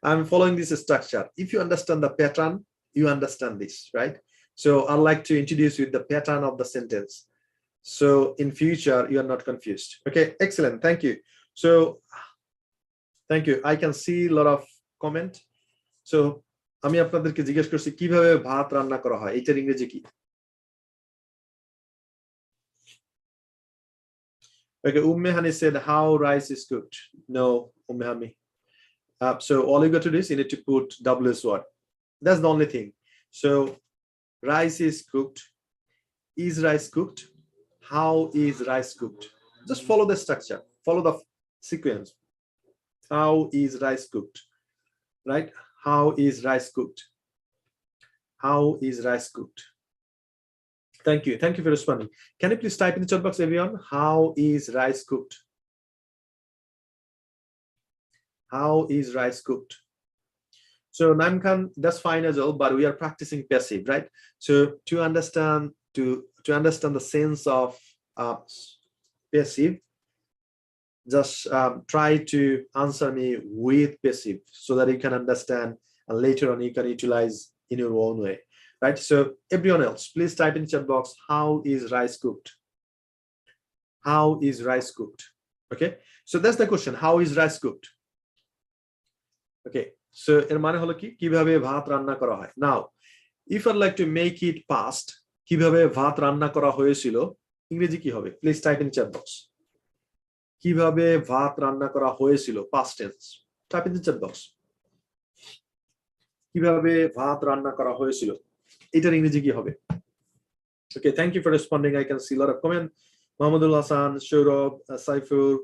I'm following this structure. If you understand the pattern, you understand this, right? So I'd like to introduce you the pattern of the sentence. So in future, you are not confused. Okay, excellent. Thank you. So thank you. I can see a lot of comment. So আমি আপনাদেরকে জিজ্ঞেস করছি কিভাবে ভাত রান্না করা হয়, এটার ইংরেজি কি? Okay, Ummehani said how rice is cooked. No, Ummehani. So all you got to do is you need to put WS word. That's the only thing. So rice is cooked. Is rice cooked? How is rice cooked? Just follow the structure. Follow the sequence. How is rice cooked? Right? How is rice cooked? How is rice cooked? Thank you. Thank you for responding. Can you please type in the chat box, everyone? How is rice cooked? How is rice cooked? So Naim Khan, that's fine as well, but we are practicing passive, right? So to understand the sense of passive, just try to answer me with passive so that you can understand, and later on you can utilize in your own way, right? So everyone else, please type in the chat box, how is rice cooked? How is rice cooked? Okay, so that's the question. How is rice cooked? Okay, so এর মানে হলো কি কিভাবে ভাত রান্না করা হয়? Now, if I'd like to make it past, কিভাবে ভাত রান্না করা হয়েছিল, ইংরেজি কি হবে? Please type in chat box. কিভাবে ভাত রান্না করা হয়েছিল, past tense. Type in the chat box. কিভাবে ভাত রান্না করা হয়েছিল, এটার ইংরেজি কি হবে? Okay, thank you for responding. I can see a lot of comment. Mahmoudul Hassan, Shurab, Saifur,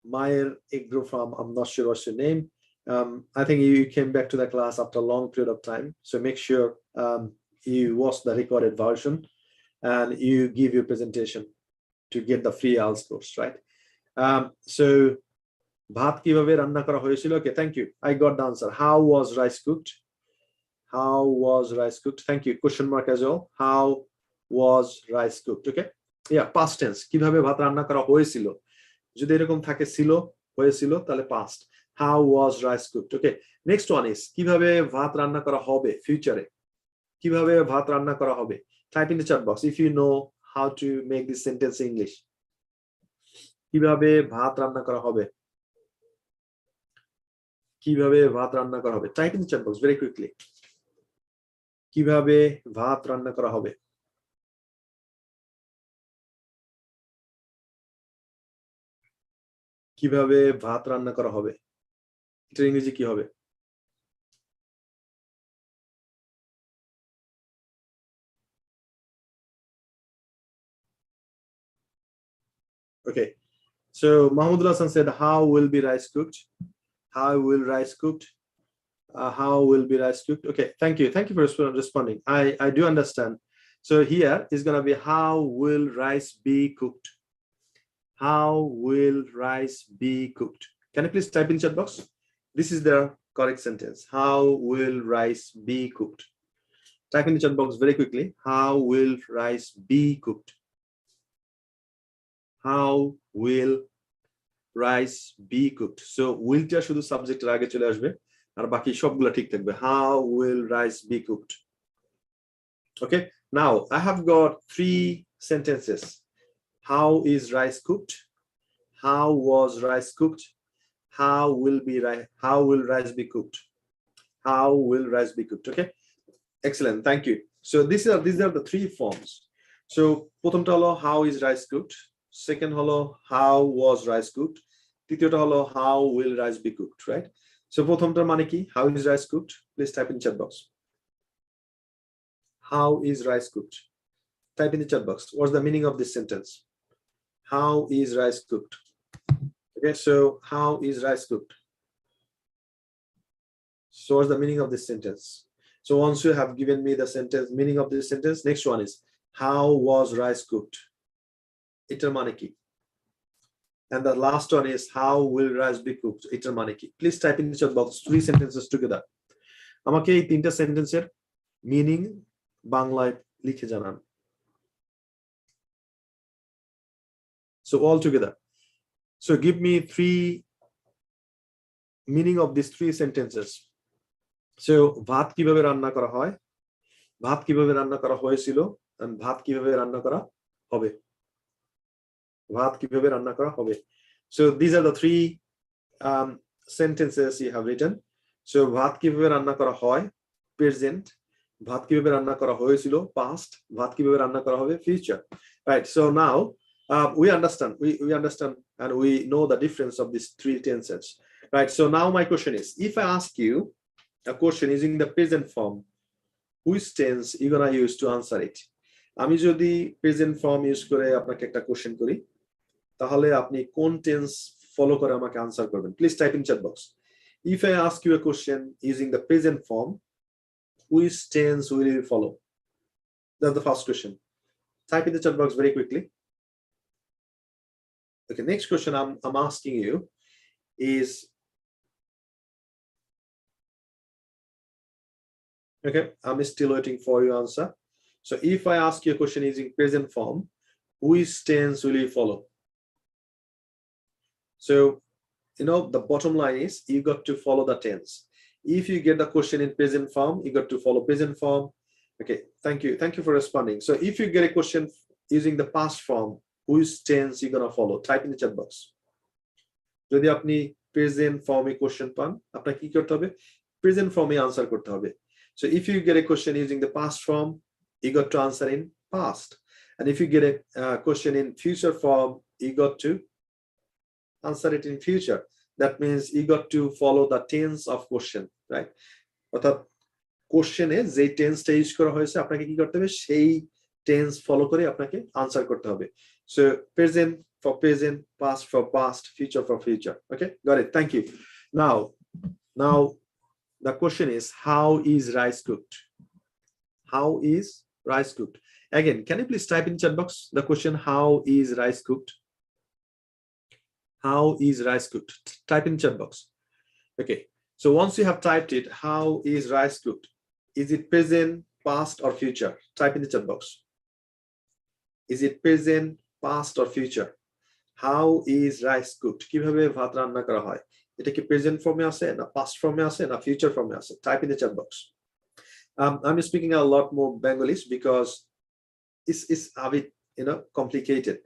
Mayer Igro from, I'm not sure what's your name. I think you came back to the class after a long period of time. So make sure you watch the recorded version and you give your presentation to get the free IELTS course, right? So bhat kibabe ranna kora hoyechilo? Okay, thank you. I got the answer. How was rice cooked? How was rice cooked? Thank you. Question mark as well. How was rice cooked? Okay. Yeah, past tense. কিভাবে ভাত রান্না করা হয়েছিল? যদি এরকম থাকে ছিল, হয়েছিল, তাহলে past. How was rice cooked? Okay. Next one is কিভাবে ভাত রান্না করা হবে ফিউচারে? কিভাবে ভাত রান্না করা হবে? Type in the chat box if you know how to make this sentence in English. কিভাবে ভাত রান্না করা হবে? কিভাবে ভাত রান্না করা হবে? Type in the chat box very quickly. কিভাবে ভাত রান্না করা হবে? কিভাবে ভাত রান্না করা হবে? এটার ইংরেজি কি হবে? Okay, so Mahmoudul Hassan said, how will be rice cooked? How will rice cooked? How will be rice cooked? Okay, thank you for responding. I do understand. So here is going to be, how will rice be cooked? How will rice be cooked? Can you please type in chat box? This is the correct sentence. How will rice be cooked? Type in the chat box very quickly. How will rice be cooked? How will rice be cooked? So will টা শুধু সাবজেক্টের আগে চলে আসবে আর বাকি সবগুলো ঠিক থাকবে. How will rice be cooked? Okay, now I have got 3 sentences. How is rice cooked? How was rice cooked? How will rice be cooked? How will rice be cooked? Okay, excellent, thank you. So these are the 3 forms. So প্রথমটা হলো how is rice cooked, second হলো how was rice cooked, তৃতীয়টা হলো how will rice be cooked, right? So প্রথমটার মানে কি? How is rice cooked? Please type in chat box. How is rice cooked? Type in the chat box. What's the meaning of this sentence? How is rice cooked? Okay, so how is rice cooked? So what's the meaning of this sentence? So once you have given me the sentence, meaning of this sentence, next one is, how was rice cooked? Etar mane ki? And the last one is, how will rice be cooked? Etar mane ki? Please type in the chat box 3 sentences together. আমাকে এই 3টা সেন্টেন্সের meaning বাংলায় লিখে জানান. So all together. So give me 3 meaning of these 3 sentences. So ভাত কিভাবে রান্না করা হয়, ভাত কিভাবে রান্না করা হয়েছিল, and ভাত কিভাবে রান্না করা হবে. ভাত কিভাবে রান্না করা হবে. So these are the 3 sentences you have written. So ভাত কিভাবে রান্না করা হয়, present. ভাত কিভাবে রান্না করা হয়েছিল, past. ভাত কিভাবে রান্না করা হবে, future. Right, so now we understand and we know the difference of these 3 tenses. Right, so now my question is, if I ask you a question using the present form, which tense you gonna use to answer it? আমি যদি present form use করে আপনাকে একটা question করি, তাহলে আপনি কোন tense follow করে আমাকে আনসার করবেন? Please type in chat box. If I ask you a question using the present form, which tense will you follow? That's the first question. Type in the chat box very quickly. Okay, next question I'm asking you is, okay, I'm still waiting for your answer. So if I ask you a question using present form, which tense will you follow? So, you know, the bottom line is you got to follow the tense. If you get the question in present form, you got to follow present form. Okay, thank you for responding. So if you get a question using the past form, which tense you gonna follow? Type in the chat box. যদি আপনি present form এ question পান, আপনাকে কি করতে হবে? Present form এ answer করতে হবে. So if you get a question using the past form, you got to answer in past. And if you get a question in future form, you got to answer it in future. That means you got to follow the tense of question, right? অর্থাৎ কোশ্চেনে যে টেন্সটা use করা হয়েছে আপনাকে কি করতে হবে? সেই টেন্স ফলো করে আপনাকে আনসার করতে হবে so present for present, past for past, future for future. Okay, got it. Thank you. Now the question is, how is rice cooked? How is rice cooked? Again, can you please type in chat box the question, how is rice cooked? How is rice cooked? Type in chat box. Okay, so once you have typed it, how is rice cooked? Is it present, past or future? Type in the chat box. Is it present, past or future? How is rice cooked? কিভাবে ভাত রান্না করা হয়? এটা কি present ফর্মে আছে না পাস্ট ফর্মে আছে না ফিউচার ফর্মে আছে? Type in the chat box. I'm speaking a lot more Bengalis because it's a bit complicated.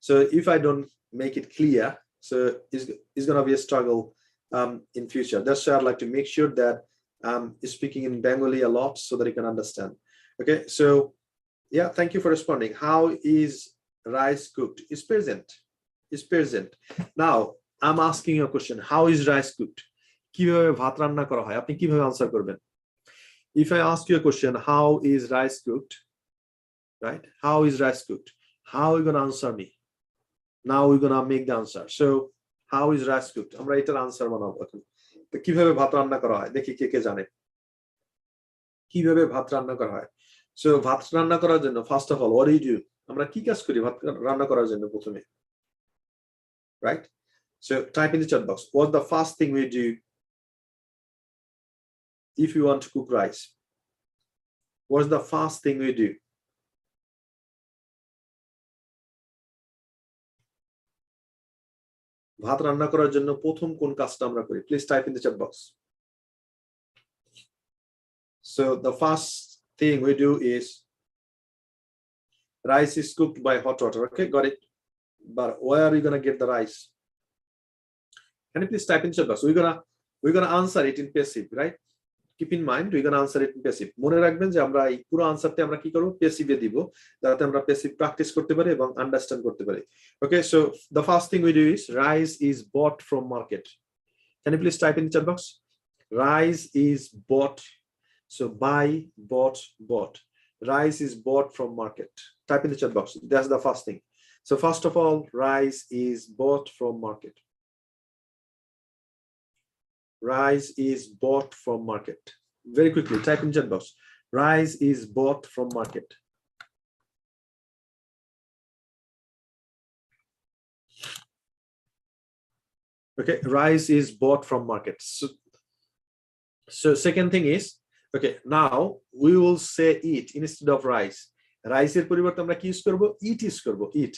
So if I don't make it clear, so it's gonna be a struggle in future. That's why I'd like to make sure that speaking in Bengali a lot so that you can understand. Okay, so yeah, thank you for responding. How is rice cooked? Is present. Is present. Now I'm asking you a question. How is rice cooked? কিভাবে ভাত রান্না করা হয়? আপনি কিভাবে answer করবেন? If I ask you a question, how is rice cooked? Right? How is rice cooked? How are you going to answer me? Now we're going to make the answer. So how is rice cooked? আমরা এটার answer বানাবো এখন। তো কিভাবে ভাত রান্না করা হয়? দেখি কে কে জানে। কিভাবে ভাত রান্না করা হয়? So ভাত রান্না করার জন্য first of all, what do you do? আমরা কি কাজ করি ভাত রান্না করার জন্য প্রথমে? Right? So type in the chat box. What's the first thing we do if you want to cook rice? What's the first thing we do? ভাত রান্না করার জন্য প্রথম কোন কাজটা আমরা করি? Please type in the chat box. So the first thing we do is rice is cooked by hot water. Okay, got it. But where are you gonna get the rice? Can you please type in the chat box? We're gonna answer it in passive, right? Keep in mind, we're gonna answer it in passive. মনে রাখবেন যে আমরা এই পুরো আনসারটা আমরা কি করব? প্যাসিভে দিব, যাতে আমরা প্যাসিভ প্র্যাকটিস করতে পারি এবং আন্ডারস্ট্যান্ড করতে পারি। Okay, so the first thing we do is rice is bought from market. Can you please type in the chat box? Rice is bought. So buy, bought. Rice is bought from market. Type in the chat box. That's the first thing. So first of all, rice is bought from market. Rice is bought from market. Very quickly, type in chat box. Rice is bought from market. Okay, rice is bought from market. So second thing is, okay, now we will say eat instead of rice. Rice এর পরিবর্তে আমরা কি use করব? Eat use করব. Eat,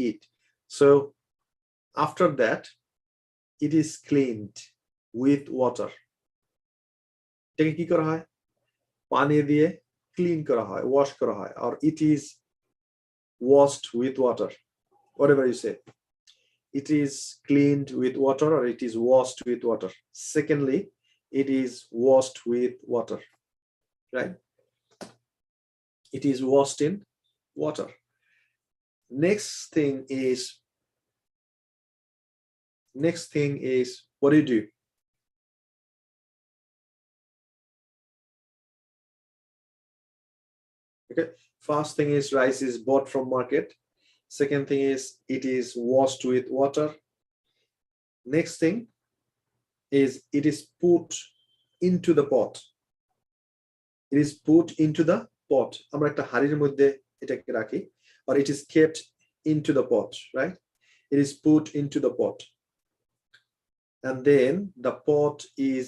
eat. So after that, it is cleaned with water. এটাকে কি করা হয়? পানি দিয়ে ক্লিন করা হয়, ওয়াশ করা হয়, or it is washed with water. Whatever you say. It is cleaned with water or it is washed with water. Secondly, it is washed with water. Right? It is washed in water. Next thing is what do you do? Okay, first thing is rice is bought from market. Second thing is it is washed with water. Next thing is it is put into the pot. It is put into the pot. আমরা একটা হাড়ির মধ্যে এটাকে রাখি, or it is kept into the pot, right? It is put into the pot. And then the pot is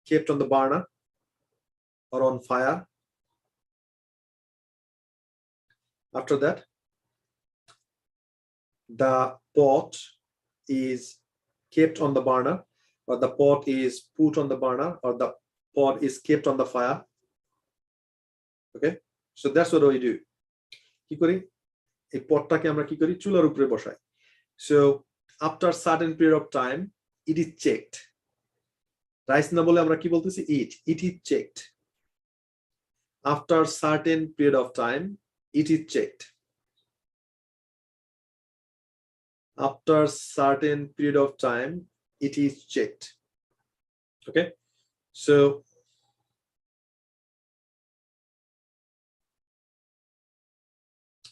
kept on the burner or on fire. After that, the pot is kept on the burner, or the pot is put on the burner, or the pot is kept on the fire. Okay, so that's what we do. কি করি? এই পটটাকে আমরা কি করি? চুলার উপরে বসাই. So after certain period of time, it is checked. Rice না বলে আমরা কি বলতেছি? Eat. It is checked. After certain period of time, it is checked. After certain period of time, it is checked. Okay, so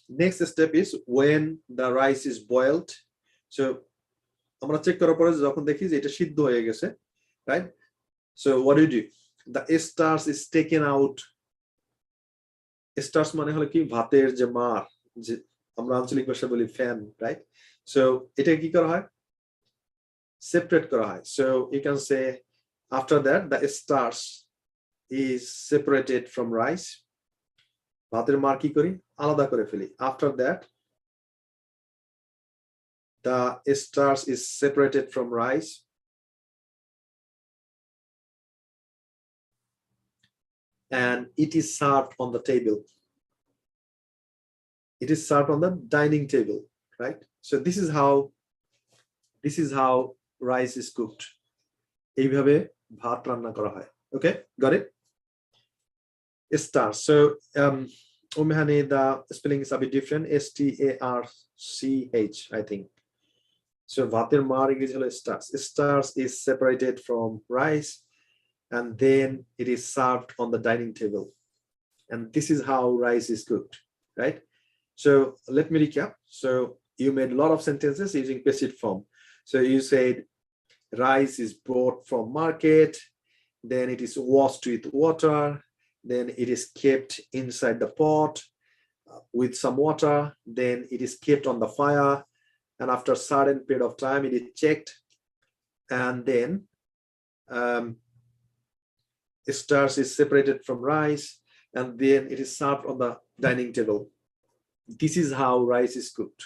Next step is when the rice is boiled. So আমরা check করার পরে যখন দেখি যে এটা সিদ্ধ হয়ে গেছে, right? So what do you do? The starch is taken out. Starch মানে হলো কি ভাতের যে মার, যে আমরা আঞ্চলিক ভাষায় বলি ফ্যান, right? So এটা কি করা হয়? Separate করা হয়. So you can say after that the starch is separated from rice. ভাতের মার কি করি? আলাদা করে ফেলি. After that the starch is separated from rice. And it is served on the table. It is served on the dining table, right? So this is how rice is cooked. এইভাবে ভাত রান্না করা হয়. Okay, got it? Starch. So Umhani, the spelling is a bit different. STARCH, I think. So ভাতের মার ইংরেজি হলো starch. Starch is separated from rice, and then it is served on the dining table. And this is how rice is cooked, right? So let me recap. So you made a lot of sentences using passive form. So you said rice is bought from market, then it is washed with water, then it is kept inside the pot with some water, then it is kept on the fire, and after a certain period of time it is checked, and then starch is separated from rice, and then it is served on the dining table. This is how rice is cooked.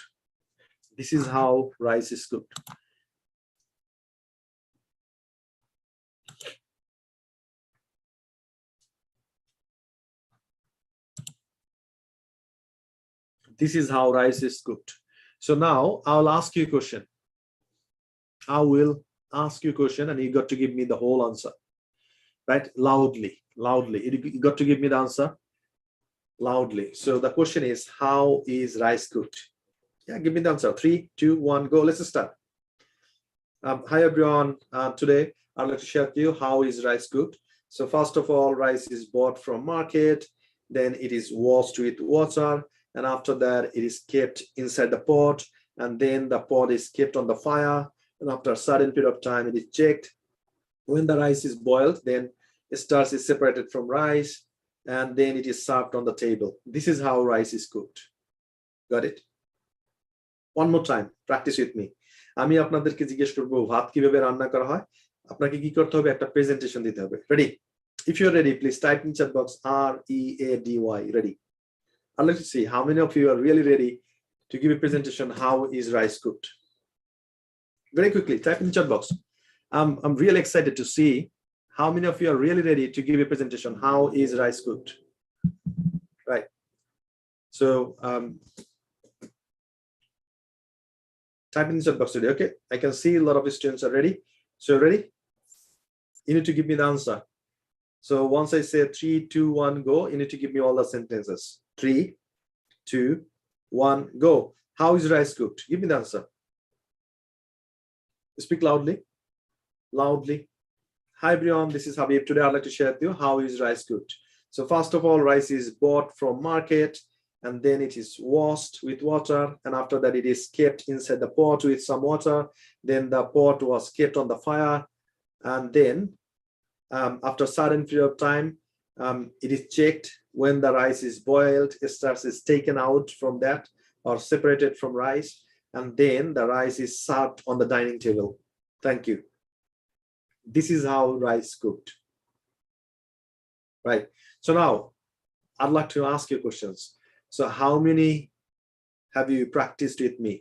This is how rice is cooked. This is how rice is cooked. So now I'll ask you a question. I will ask you a question and you got to give me the whole answer, right? Loudly. You got to give me the answer loudly. So the question is, how is rice cooked? Yeah, give me the answer. 3, 2, 1, go. Let's start. Hi everyone. Today I'd like to share with you how is rice cooked. So first of all, rice is bought from market, then it is washed with water, and after that it is kept inside the pot, and then the pot is kept on the fire, and after a certain period of time it is checked. When the rice is boiled, then starch is separated from rice, and then it is served on the table. This is how rice is cooked. Got it? One more time, practice with me. আমি আপনাদেরকে জিজ্ঞেস করব ভাত কিভাবে রান্না করা হয়, আপনাকে কি করতে হবে? একটা প্রেজেন্টেশন দিতে হবে. Ready? If you're ready, please type in chat box READY. Ready? I'd like to see how many of you are really ready to give a presentation. How is rice cooked? Very quickly, type in chat box. I'm really excited to see how many of you are really ready to give a presentation. How is rice cooked? Right. So type in the chat box today. Okay, I can see a lot of students are ready. So ready? You need to give me the answer. So once I say 3, 2, 1, go, you need to give me all the sentences. 3, 2, 1, go. How is rice cooked? Give me the answer. Speak loudly. Loudly. Hi everyone, this is Habib. Today I'd like to share with you how is rice cooked. So first of all, rice is bought from market, and then it is washed with water, and after that it is kept inside the pot with some water. Then the pot was kept on the fire, and then after a certain period of time it is checked. When the rice is boiled, starch is taken out from that or separated from rice, and then the rice is served on the dining table. Thank you. This is how rice cooked. Right. So now I'd like to ask you questions. So how many have you practiced with me?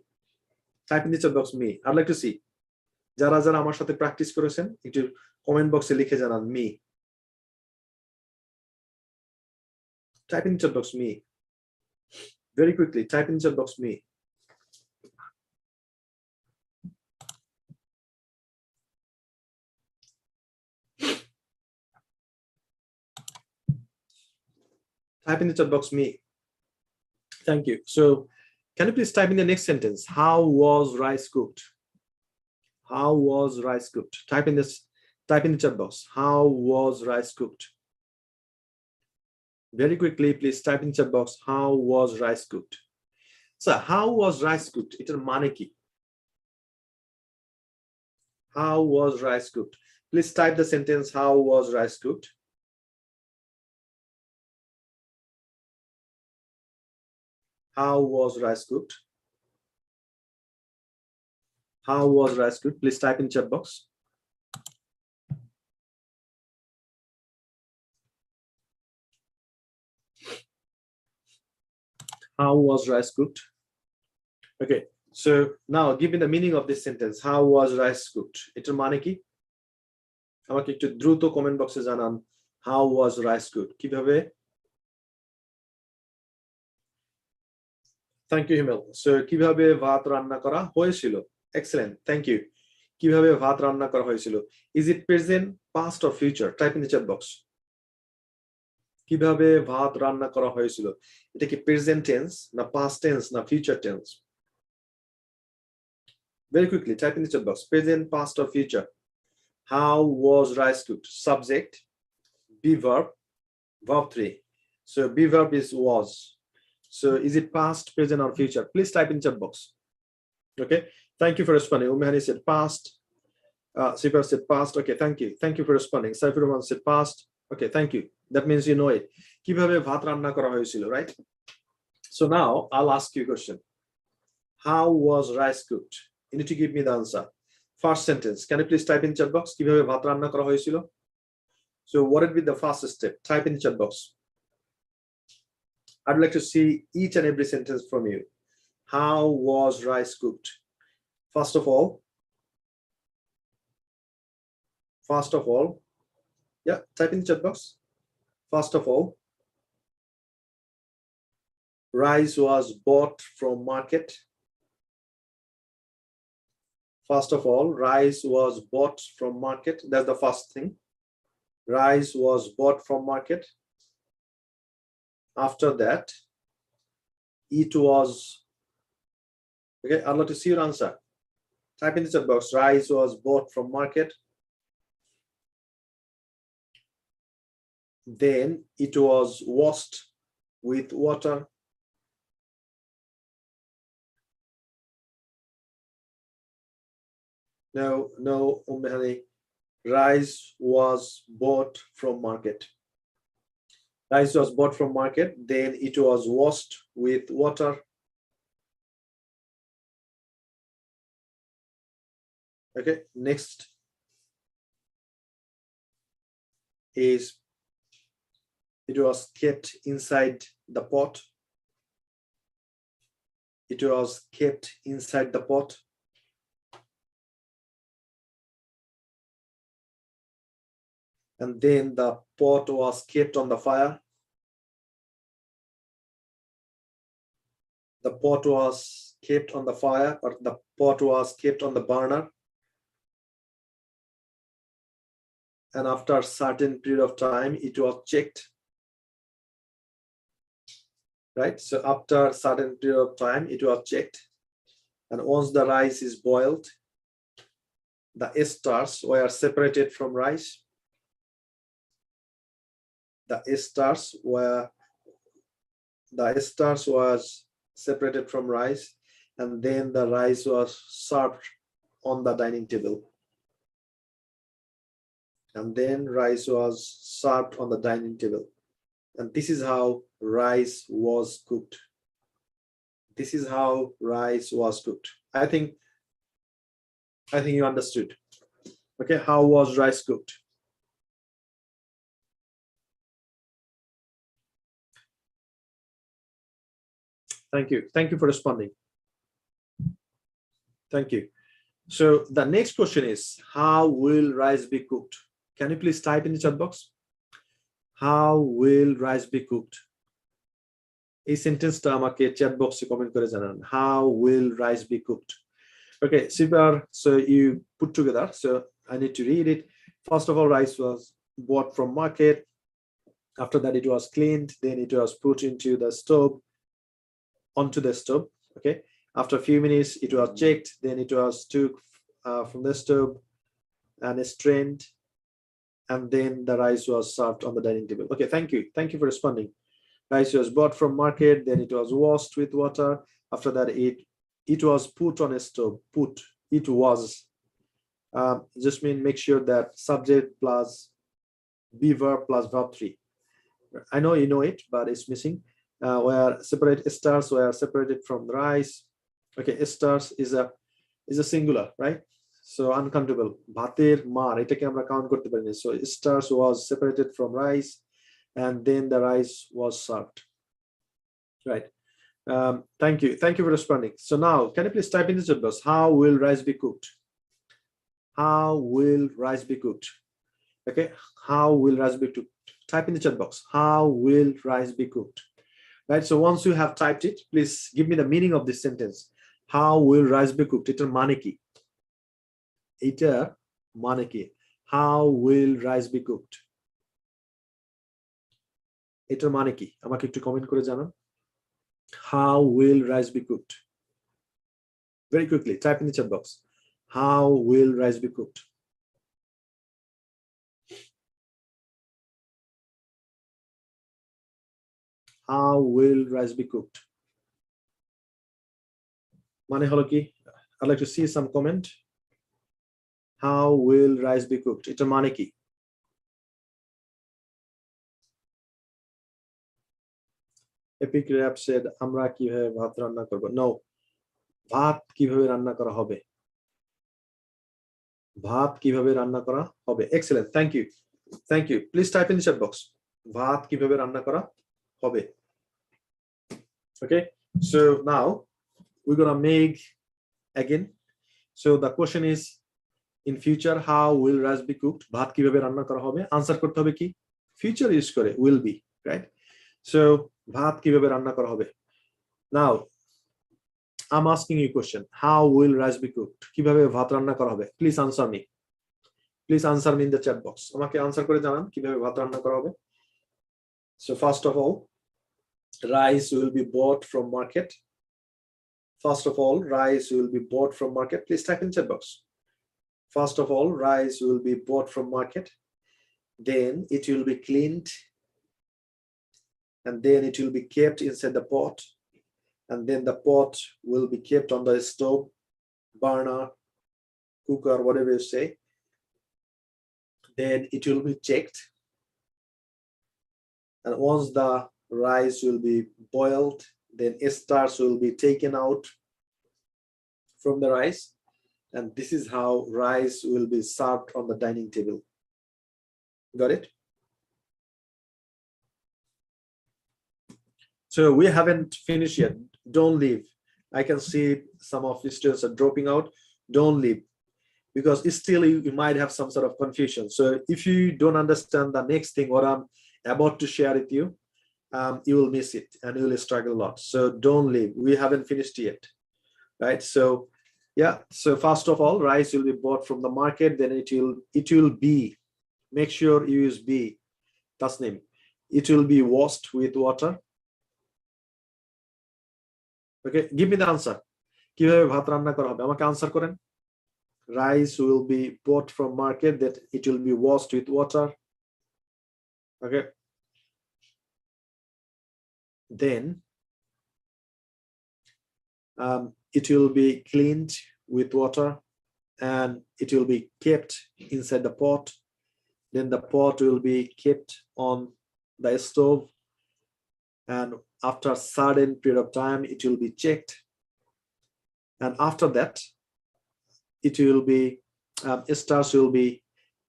Type in the chat box me. I'd like to see. যারা যারা আমার সাথে practice করেছেন একটু comment বক্সে লিখে জানান me. Type in the chat box me. Very quickly, type in the chat box me. Type in the chat box me. Thank you. So can you please type in the next sentence? How was rice cooked? How was rice cooked? Type in the chat box. How was rice cooked? Very quickly, please type in the chat box. How was rice cooked? So how was rice cooked? It's a maneki. How was rice cooked? Please type the sentence, how was rice cooked? How was rice cooked? How was rice cooked? Please type in chat box. How was rice cooked? Okay, so now give me the meaning of this sentence. How was rice cooked? It's a maneki. আমাকে একটু দ্রুত comment বক্সে জানান how was rice cooked কিভাবে thank you Himel so কিভাবে ভাত রান্না করা হয়েছিল excellent thank you কিভাবে ভাত রান্না করা হয়েছিল is it present past or future type in the chat box কিভাবে ভাত রান্না করা হয়েছিল এটা কি present tense না past tense না future tense very quickly type in the chat box present past or future how was rice cooked subject be verb verb 3 so be verb is was so is it past present or future please type in chat box okay thank you for responding Umehani said past Sipar said past okay thank you for responding Saifur Rahman said past okay thank you that means you know it কিভাবে ভাত রান্না করা হয়েছিল right so now I'll ask you a question how was rice cooked you need to give me the answer first sentence can you please type in chat box কিভাবে ভাত রান্না করা হয়েছিল so what would be the first step type in the chat box I'd like to see each and every sentence from you how was rice cooked first of all yeah type in the chat box first of all rice was bought from market first of all rice was bought from market that's the first thing rice was bought from market after that it was okay I'd like to see your answer type in the chat box rice was bought from market then it was washed with water no Umehani rice was bought from market rice was bought from market then it was washed with water okay next is it was kept inside the pot it was kept inside the pot and then the pot was kept on the fire the pot was kept on the fire or the pot was kept on the burner and after a certain period of time it was checked right so after a certain period of time it was checked and once the rice is boiled the esters were separated from rice the esters was separated from rice and then the rice was served on the dining table and then rice was served on the dining table and this is how rice was cooked this is how rice was cooked I think you understood okay how was rice cooked thank you for responding thank you so the next question is how will rice be cooked can you please type in the chat box how will rice be cooked এই সেন্টেন্সটা আমাকে chat বক্সে comment করে জানান how will rice be cooked okay super so you put together so I need to read it first of all rice was bought from market after that it was cleaned then it was put into the stove onto the stove okay after a few minutes it was checked then it was took from the stove and strained and then the rice was served on the dining table okay thank you for responding rice was bought from market then it was washed with water After that, it was put on a stove. Put, it was. Just mean make sure that subject plus be verb plus verb 3. I know you know it, but it's missing. Where separate stars were separated from rice. Okay, stars is a singular, right? So uncountable. Bhater mar, etake amra count korte pari na. So stars was separated from rice, and then the rice was served. Right. Thank you for responding. So now, can you please type in the chat box? How will rice be cooked? How will rice be cooked? Okay, how will rice be cooked? Type in the chat box. How will rice be cooked? Right. So once you have typed it, please give me the meaning of this sentence. How will rice be cooked? Etar mane ki? Etar mane ki? How will rice be cooked? Etar mane ki? Amake ekটু comment করে জানান. How will rice be cooked? Very quickly, type in the chat box. How will rice be cooked? How will rice be cooked? Mane holo ki? I'd like to see some comment. How will rice be cooked? Etar mane ki? Epic Rap said, "Amra কিভাবে ভাত রান্না করব?" No, ভাত কিভাবে রান্না করা হবে? ভাত কিভাবে রান্না করা হবে? Excellent, thank you. Please type in the chat box. ভাত কিভাবে রান্না করা হবে? Okay, so now we're gonna make again. So the question is, in future, how will rice be cooked? ভাত কিভাবে রান্না করা হবে? Answer করতে হবে কি? Future use করে will be, right? So ভাত কিভাবে রান্না করা হবে? Now I'm asking you a question. How will rice be cooked? কিভাবে ভাত রান্না করা হবে? Please answer me. Please answer me in the chat box. আমাকে answer করে জানান কিভাবে ভাত রান্না করা হবে. So first of all, rice will be bought from market. First of all, rice will be bought from market. Please type in chat box. First of all, rice will be bought from market. Then it will be cleaned. And then it will be kept inside the pot. And then the pot will be kept on the stove, burner, cooker, whatever you say. Then it will be checked. And once the rice will be boiled, then stars will be taken out from the rice. And this is how rice will be served on the dining table. Got it? So we haven't finished yet. Don't leave. I can see some of the students are dropping out. Don't leave, because still you might have some sort of confusion. So if you don't understand the next thing what I'm about to share with you, you will miss it and you will struggle a lot. So don't leave. We haven't finished yet, right? So yeah. So first of all, rice will be bought from the market. Then it will be. Make sure you use be. That's name. It will be washed with water. Okay, give me the answer. কিভাবে ভাত রান্না করা হবে? আমাকে answer করেন. Rice will be bought from market, that it will be washed with water. Okay. Then it will be cleaned with water and it will be kept inside the pot. Then the pot will be kept on the stove, and after a certain period of time it will be checked, and after that it will be stars will be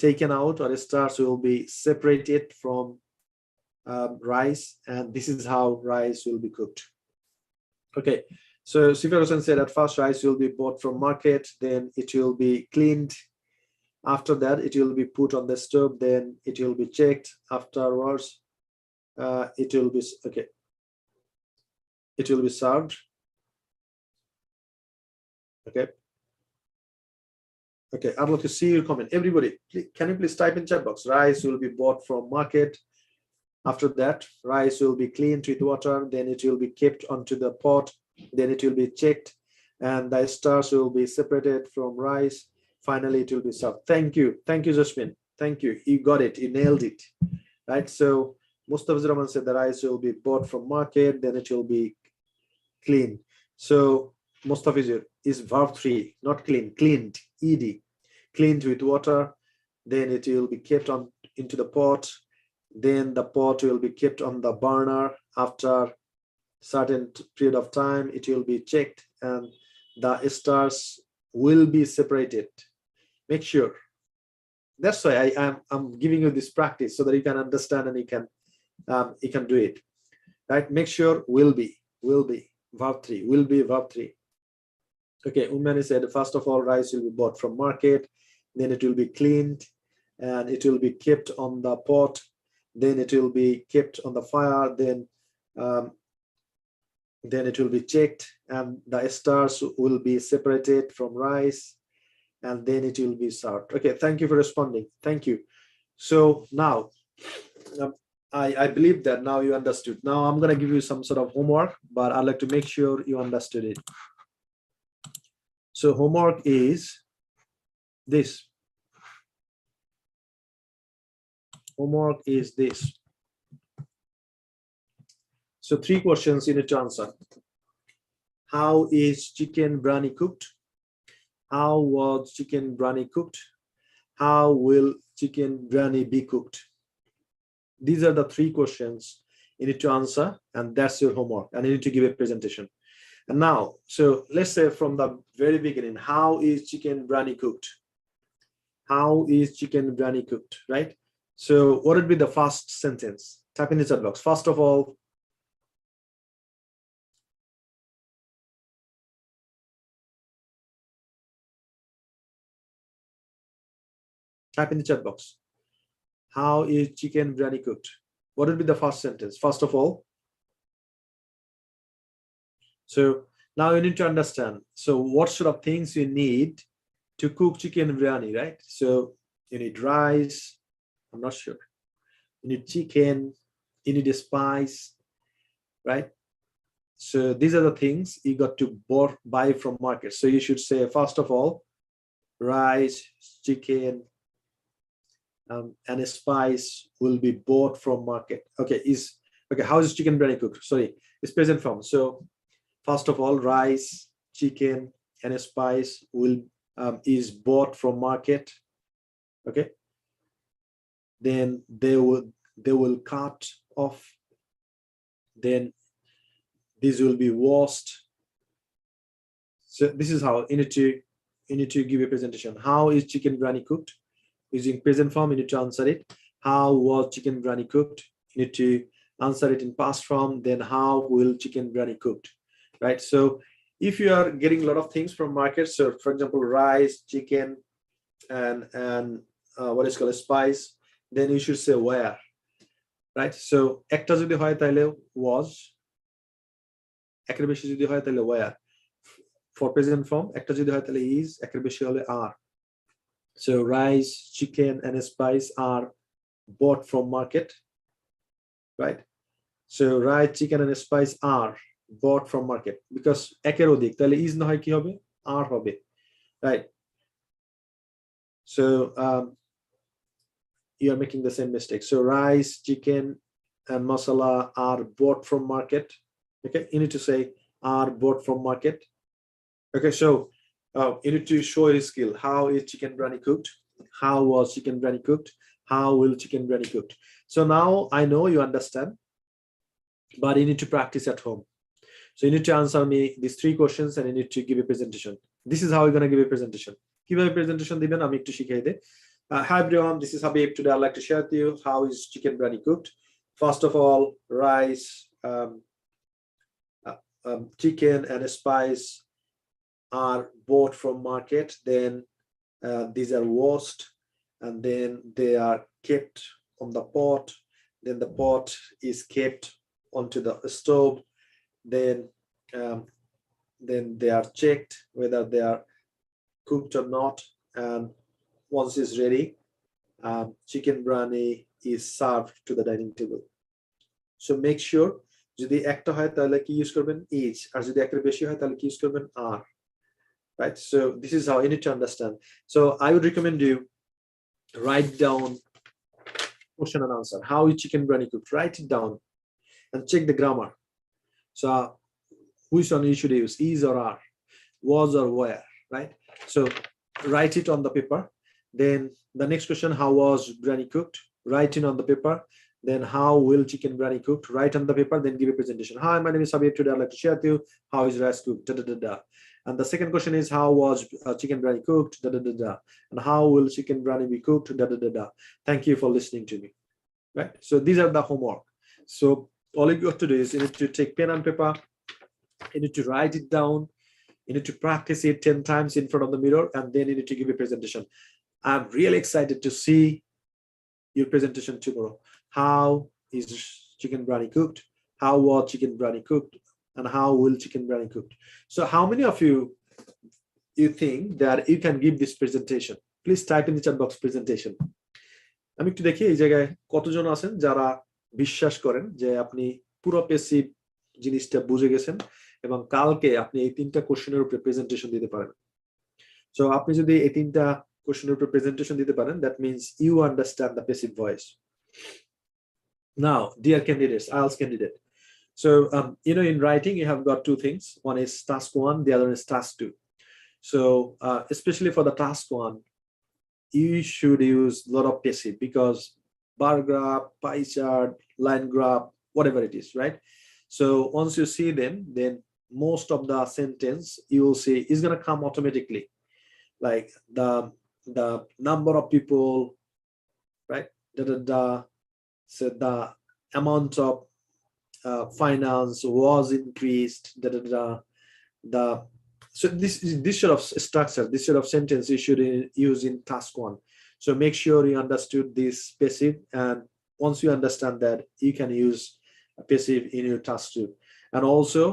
taken out, or stars will be separated from rice, and this is how rice will be cooked. Okay, so Sifar Hossain said at first rice will be bought from market, then it will be cleaned. After that it will be put on the stove, then it will be checked. Afterwards it will be okay. It will be served. Okay. Okay, I'd love to see your comment. Everybody, please, can you please type in chat box? Rice will be bought from market. After that, rice will be cleaned with water. Then it will be kept onto the pot. Then it will be checked, and the stars will be separated from rice. Finally, it will be served. Thank you, Jasmine. Thank you. You got it. You nailed it. Right. So Mustafa Rahman said the rice will be bought from market. Then it will be clean. So Mustafizur is verb 3, not clean, cleaned, ed, cleaned with water, then it will be kept on into the pot, then the pot will be kept on the burner. After certain period of time it will be checked and the esters will be separated. Make sure. That's why I'm giving you this practice so that you can understand and you can do it, right? Make sure will be verb 3, will be verb 3. Okay, Umani said first of all rice will be bought from market, then it will be cleaned and it will be kept on the pot, then it will be kept on the fire, then it will be checked and the esters will be separated from rice, and then it will be served. Okay, thank you for responding. Thank you. So now I believe that now you understood. Now I'm going to give you some sort of homework, but I'd like to make sure you understood it. So homework is this. Homework is this. So 3 questions you need to answer. How is chicken biryani cooked? How was chicken biryani cooked? How will chicken biryani be cooked? These are the 3 questions you need to answer, and that's your homework, and you need to give a presentation. And now, so let's say from the very beginning, how is chicken biryani cooked? How is chicken biryani cooked, right? So what would be the first sentence? Type in the chat box. First of all, type in the chat box. How is chicken biryani cooked? What would be the first sentence? First of all. So now you need to understand. So what sort of things you need to cook chicken biryani, right? So you need rice. I'm not sure. You need chicken. You need a spice, right? So these are the things you got to buy from market. So you should say, first of all, rice, chicken, and a spice will be bought from market. Okay, how is chicken biryani cooked? Sorry, it's present form. So first of all, rice, chicken, and a spice is bought from market. Okay, then they will cut off. Then these will be washed. So this is how you need to give a presentation. How is chicken biryani cooked? Using present form, you need to answer it. How was chicken biryani cooked? You need to answer it in past form. Then how will chicken biryani cooked, right? So if you are getting a lot of things from market, so for example, rice, chicken, and what is called a spice, then you should say where, right? So ekta jodi hoy taile was, eker beshi jodi hoy taile where. For present form, ekta jodi hoy taile is, eker beshi hole are. So rice, chicken, and a spice are bought from market, right? So rice, chicken, and a spice are bought from market because eker odik tale is na hoy ki hobe, are hobe, right? So you are making the same mistake. So rice, chicken, and masala are bought from market. Okay, you need to say are bought from market. Okay, so you need to show your skill. How is chicken biryani cooked? How was chicken biryani cooked? How will chicken biryani cooked? So now I know you understand, but you need to practice at home. So you need to answer me these 3 questions and you need to give a presentation. This is how you're going to give a presentation. Give a presentation. Hi everyone, this is Habib. Today I'd like to share with you how is chicken biryani cooked. First of all, rice, chicken, and a spice are bought from market. Then these are washed and then they are kept on the pot. Then the pot is kept onto the stove. Then they are checked whether they are cooked or not, and once it's ready, chicken biryani is served to the dining table. So make sure যদি একটা হয় তাহলে কি use করবেন is, আর যদি একটা বেশি হয় তাহলে কি ইউজ করবেন are, right? So this is how you need to understand. So I would recommend you write down question and answer. How is chicken biryani cooked? Write it down and check the grammar. So which one you should use, is or are, was or were, right? So write it on the paper. Then the next question, how was biryani cooked? Write it on the paper. Then how will chicken biryani cooked? Write on the paper, then give a presentation. Hi, my name is Sabir. Today I'd like to share with you how is rice cooked, da, da, da, da. And the second question is, how was chicken biryani cooked, da, da, da, da. And how will chicken biryani be cooked, da, da, da, da. Thank you for listening to me, right? So these are the homework. So all you got to do is you need to take pen and paper, you need to write it down, you need to practice it 10 times in front of the mirror, and then you need to give a presentation. I'm really excited to see your presentation tomorrow. How is chicken biryani cooked? How was chicken biryani cooked? And how will chicken biryani cooked? So how many of you think that you can give this presentation? Please type in the chat box presentation. আমি একটু দেখি এই জায়গায় কতজন আছেন যারা বিশ্বাস করেন যে আপনি পুরো পেসিভ জিনিসটা বুঝে গেছেন এবং কালকে আপনি এই তিনটা কোশ্চেনের উপরে প্রেজেন্টেশন দিতে পারেন। সো আপনি যদি এই তিনটা কোশ্চেনের উপরে প্রেজেন্টেশন দিতে পারেন, that means you understand the passive voice. Now, dear candidates, IELTS candidate. So, in writing, you have got two things. One is task 1, the other is task 2. So, especially for the task 1, you should use a lot of passive because bar graph, pie chart, line graph, whatever it is, right? So once you see them, then most of the sentence you will see is going to come automatically, like the number of people, right? So the amount of finance was increased. So this sort of structure, this sort of sentence you should use in task 1. So make sure you understood this passive, and once you understand that, you can use a passive in your task 2. And also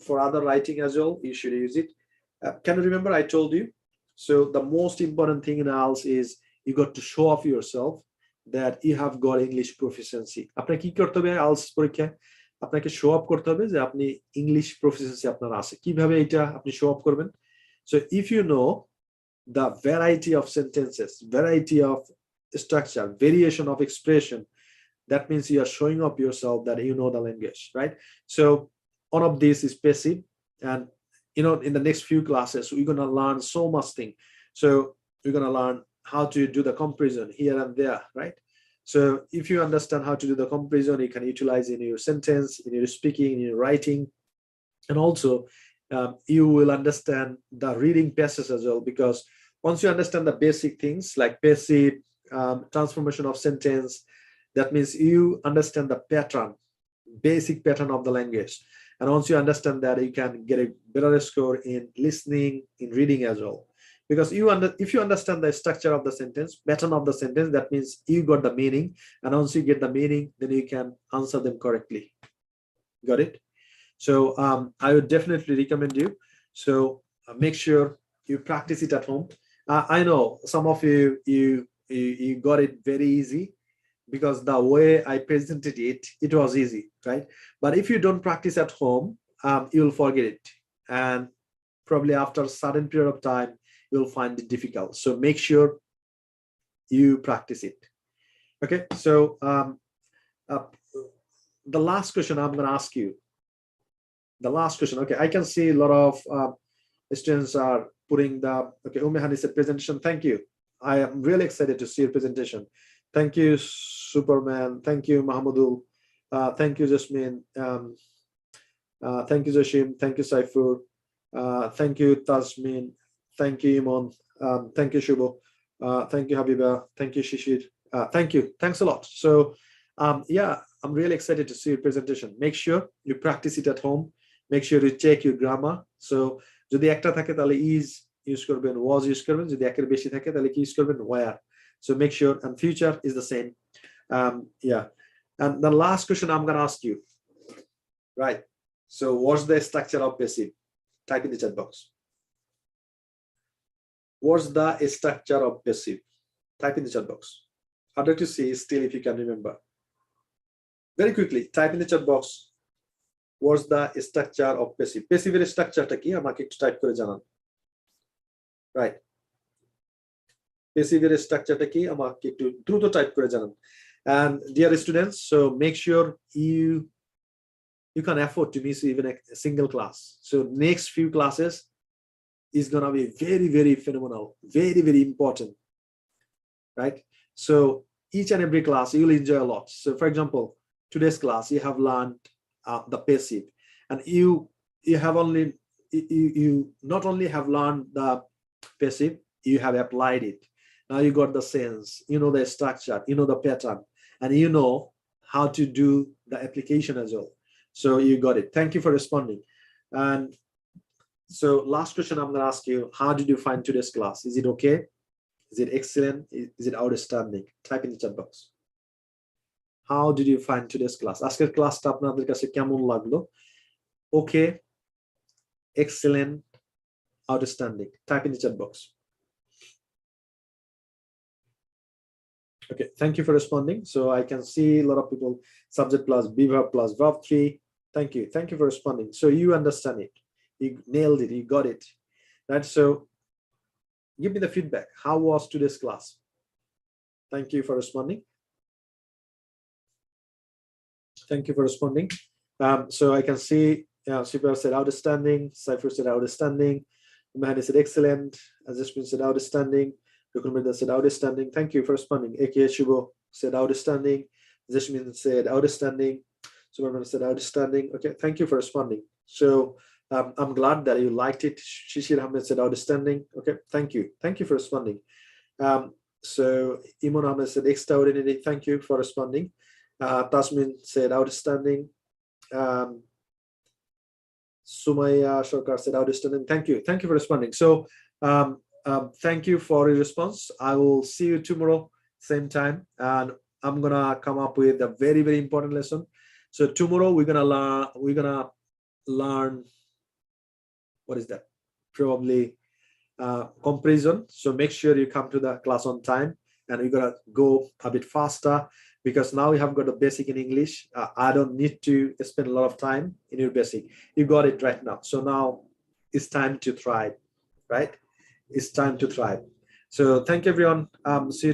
for other writing as well, you should use it. Can you remember I told you? So the most important thing in IELTS is you got to show off yourself that you have got English proficiency. আপনাকে কি করতে হবে IELTS পরীক্ষায়? আপনাকে show up করতে হবে যে আপনি ইংলিশ প্রফিসিয়েন্সি আপনার আছে। কিভাবে এটা আপনি শো আপ করবেন? So if you know the variety of sentences, variety of structure, variation of expression, that means you are showing up yourself that you know the language, right? So one of these is passive, and in the next few classes we're going to learn so much thing. So we're going to learn how to do the comparison here and there, right? So if you understand how to do the comparison, you can utilize in your sentence, in your speaking, in your writing, and also you will understand the reading passage as well, because once you understand the basic things like passive, transformation of sentence, that means you understand the pattern, basic pattern of the language. And once you understand that, you can get a better score in listening, in reading as well. Because if you understand the structure of the sentence, pattern of the sentence, that means you got the meaning, and once you get the meaning, then you can answer them correctly. Got it? So I would definitely recommend you. So make sure you practice it at home. I know some of you got it very easy because the way I presented it was easy, right? But if you don't practice at home, you'll forget it, and probably after a certain period of time you'll find it difficult. So make sure you practice it. Okay, so the last question I'm going to ask you, the last question. Okay, I can see a lot of students are putting the, okay, Umehani said presentation. Thank you. I am really excited to see your presentation. Thank you, Superman. Thank you, Mahmoudul. Thank you, Jasmine. Thank you, Jashim. Thank you, Saifur. Thank you, Tasmin. Thank you, Imon. Thank you, Shubo. Thank you, Habiba. Thank you, Shishir. Thank you. Thanks a lot. So, yeah, I'm really excited to see your presentation. Make sure you practice it at home. Make sure you check your grammar. So, যদি একটা থাকে তাহলে is use করবেন, was use করবেন, যদি একের বেশি থাকে তাহলে কি use করবেন, where. So make sure, and future is the same. Yeah. And the last question I'm going to ask you, right? So what's the structure of passive? Type in the chat box. What's the structure of passive? Type in the chat box. I'd like to see still if you can remember. Very quickly, type in the chat box. What's the structure of passive? Passive এর স্ট্রাকচারটা কি আমাকে একটু type করে জানান। Right. Passive এর স্ট্রাকচারটা কি আমাকে একটু দ্রুত টাইপ করে জানান। And dear students, so make sure you you can afford to miss even a single class. So next few classes is gonna be very, very phenomenal, very, very important, right? So each and every class you'll enjoy a lot. So for example, today's class you have learned the passive, and you have only you not only have learned the passive, you have applied it. Now you got the sense, you know the structure, you know the pattern, and you know how to do the application as well. So you got it. Thank you for responding. And so last question I'm going to ask you, how did you find today's class? Is it okay? Is it excellent? Is it outstanding? Type in the chat box. How did you find today's class? আজকের ক্লাসটা আপনাদের কাছে কেমন লাগলো? Okay, excellent, outstanding. Type in the chat box. Okay, thank you for responding. So I can see a lot of people, subject plus be verb plus verb 3. Thank you. Thank you for responding. So you understand it. You nailed it. You got it. Right. So give me the feedback. How was today's class? Thank you for responding. Thank you for responding. So I can see Shiba said outstanding. Cypher said outstanding. Mahani said excellent. Azishmin said outstanding. Rukunmida said outstanding. Thank you for responding. AK Shubo said outstanding. Zishmin said outstanding. Superman said outstanding. Okay, thank you for responding. So I'm glad that you liked it. Shishir Ahmed said outstanding. Okay, thank you. Thank you for responding. So Imon Ahmed said extraordinary. Thank you for responding. Tasmin said outstanding. Sumaya Shokar said outstanding. Thank you. Thank you for responding. So thank you for your response. I will see you tomorrow, same time. And I'm gonna come up with a very, very important lesson. So tomorrow we're gonna learn what is that? Probably comparison. So make sure you come to the class on time, and we're gonna go a bit faster because now we have got a basic in English. I don't need to spend a lot of time in your basic. You got it right now. So now it's time to thrive, right? It's time to thrive. So thank you, everyone. See you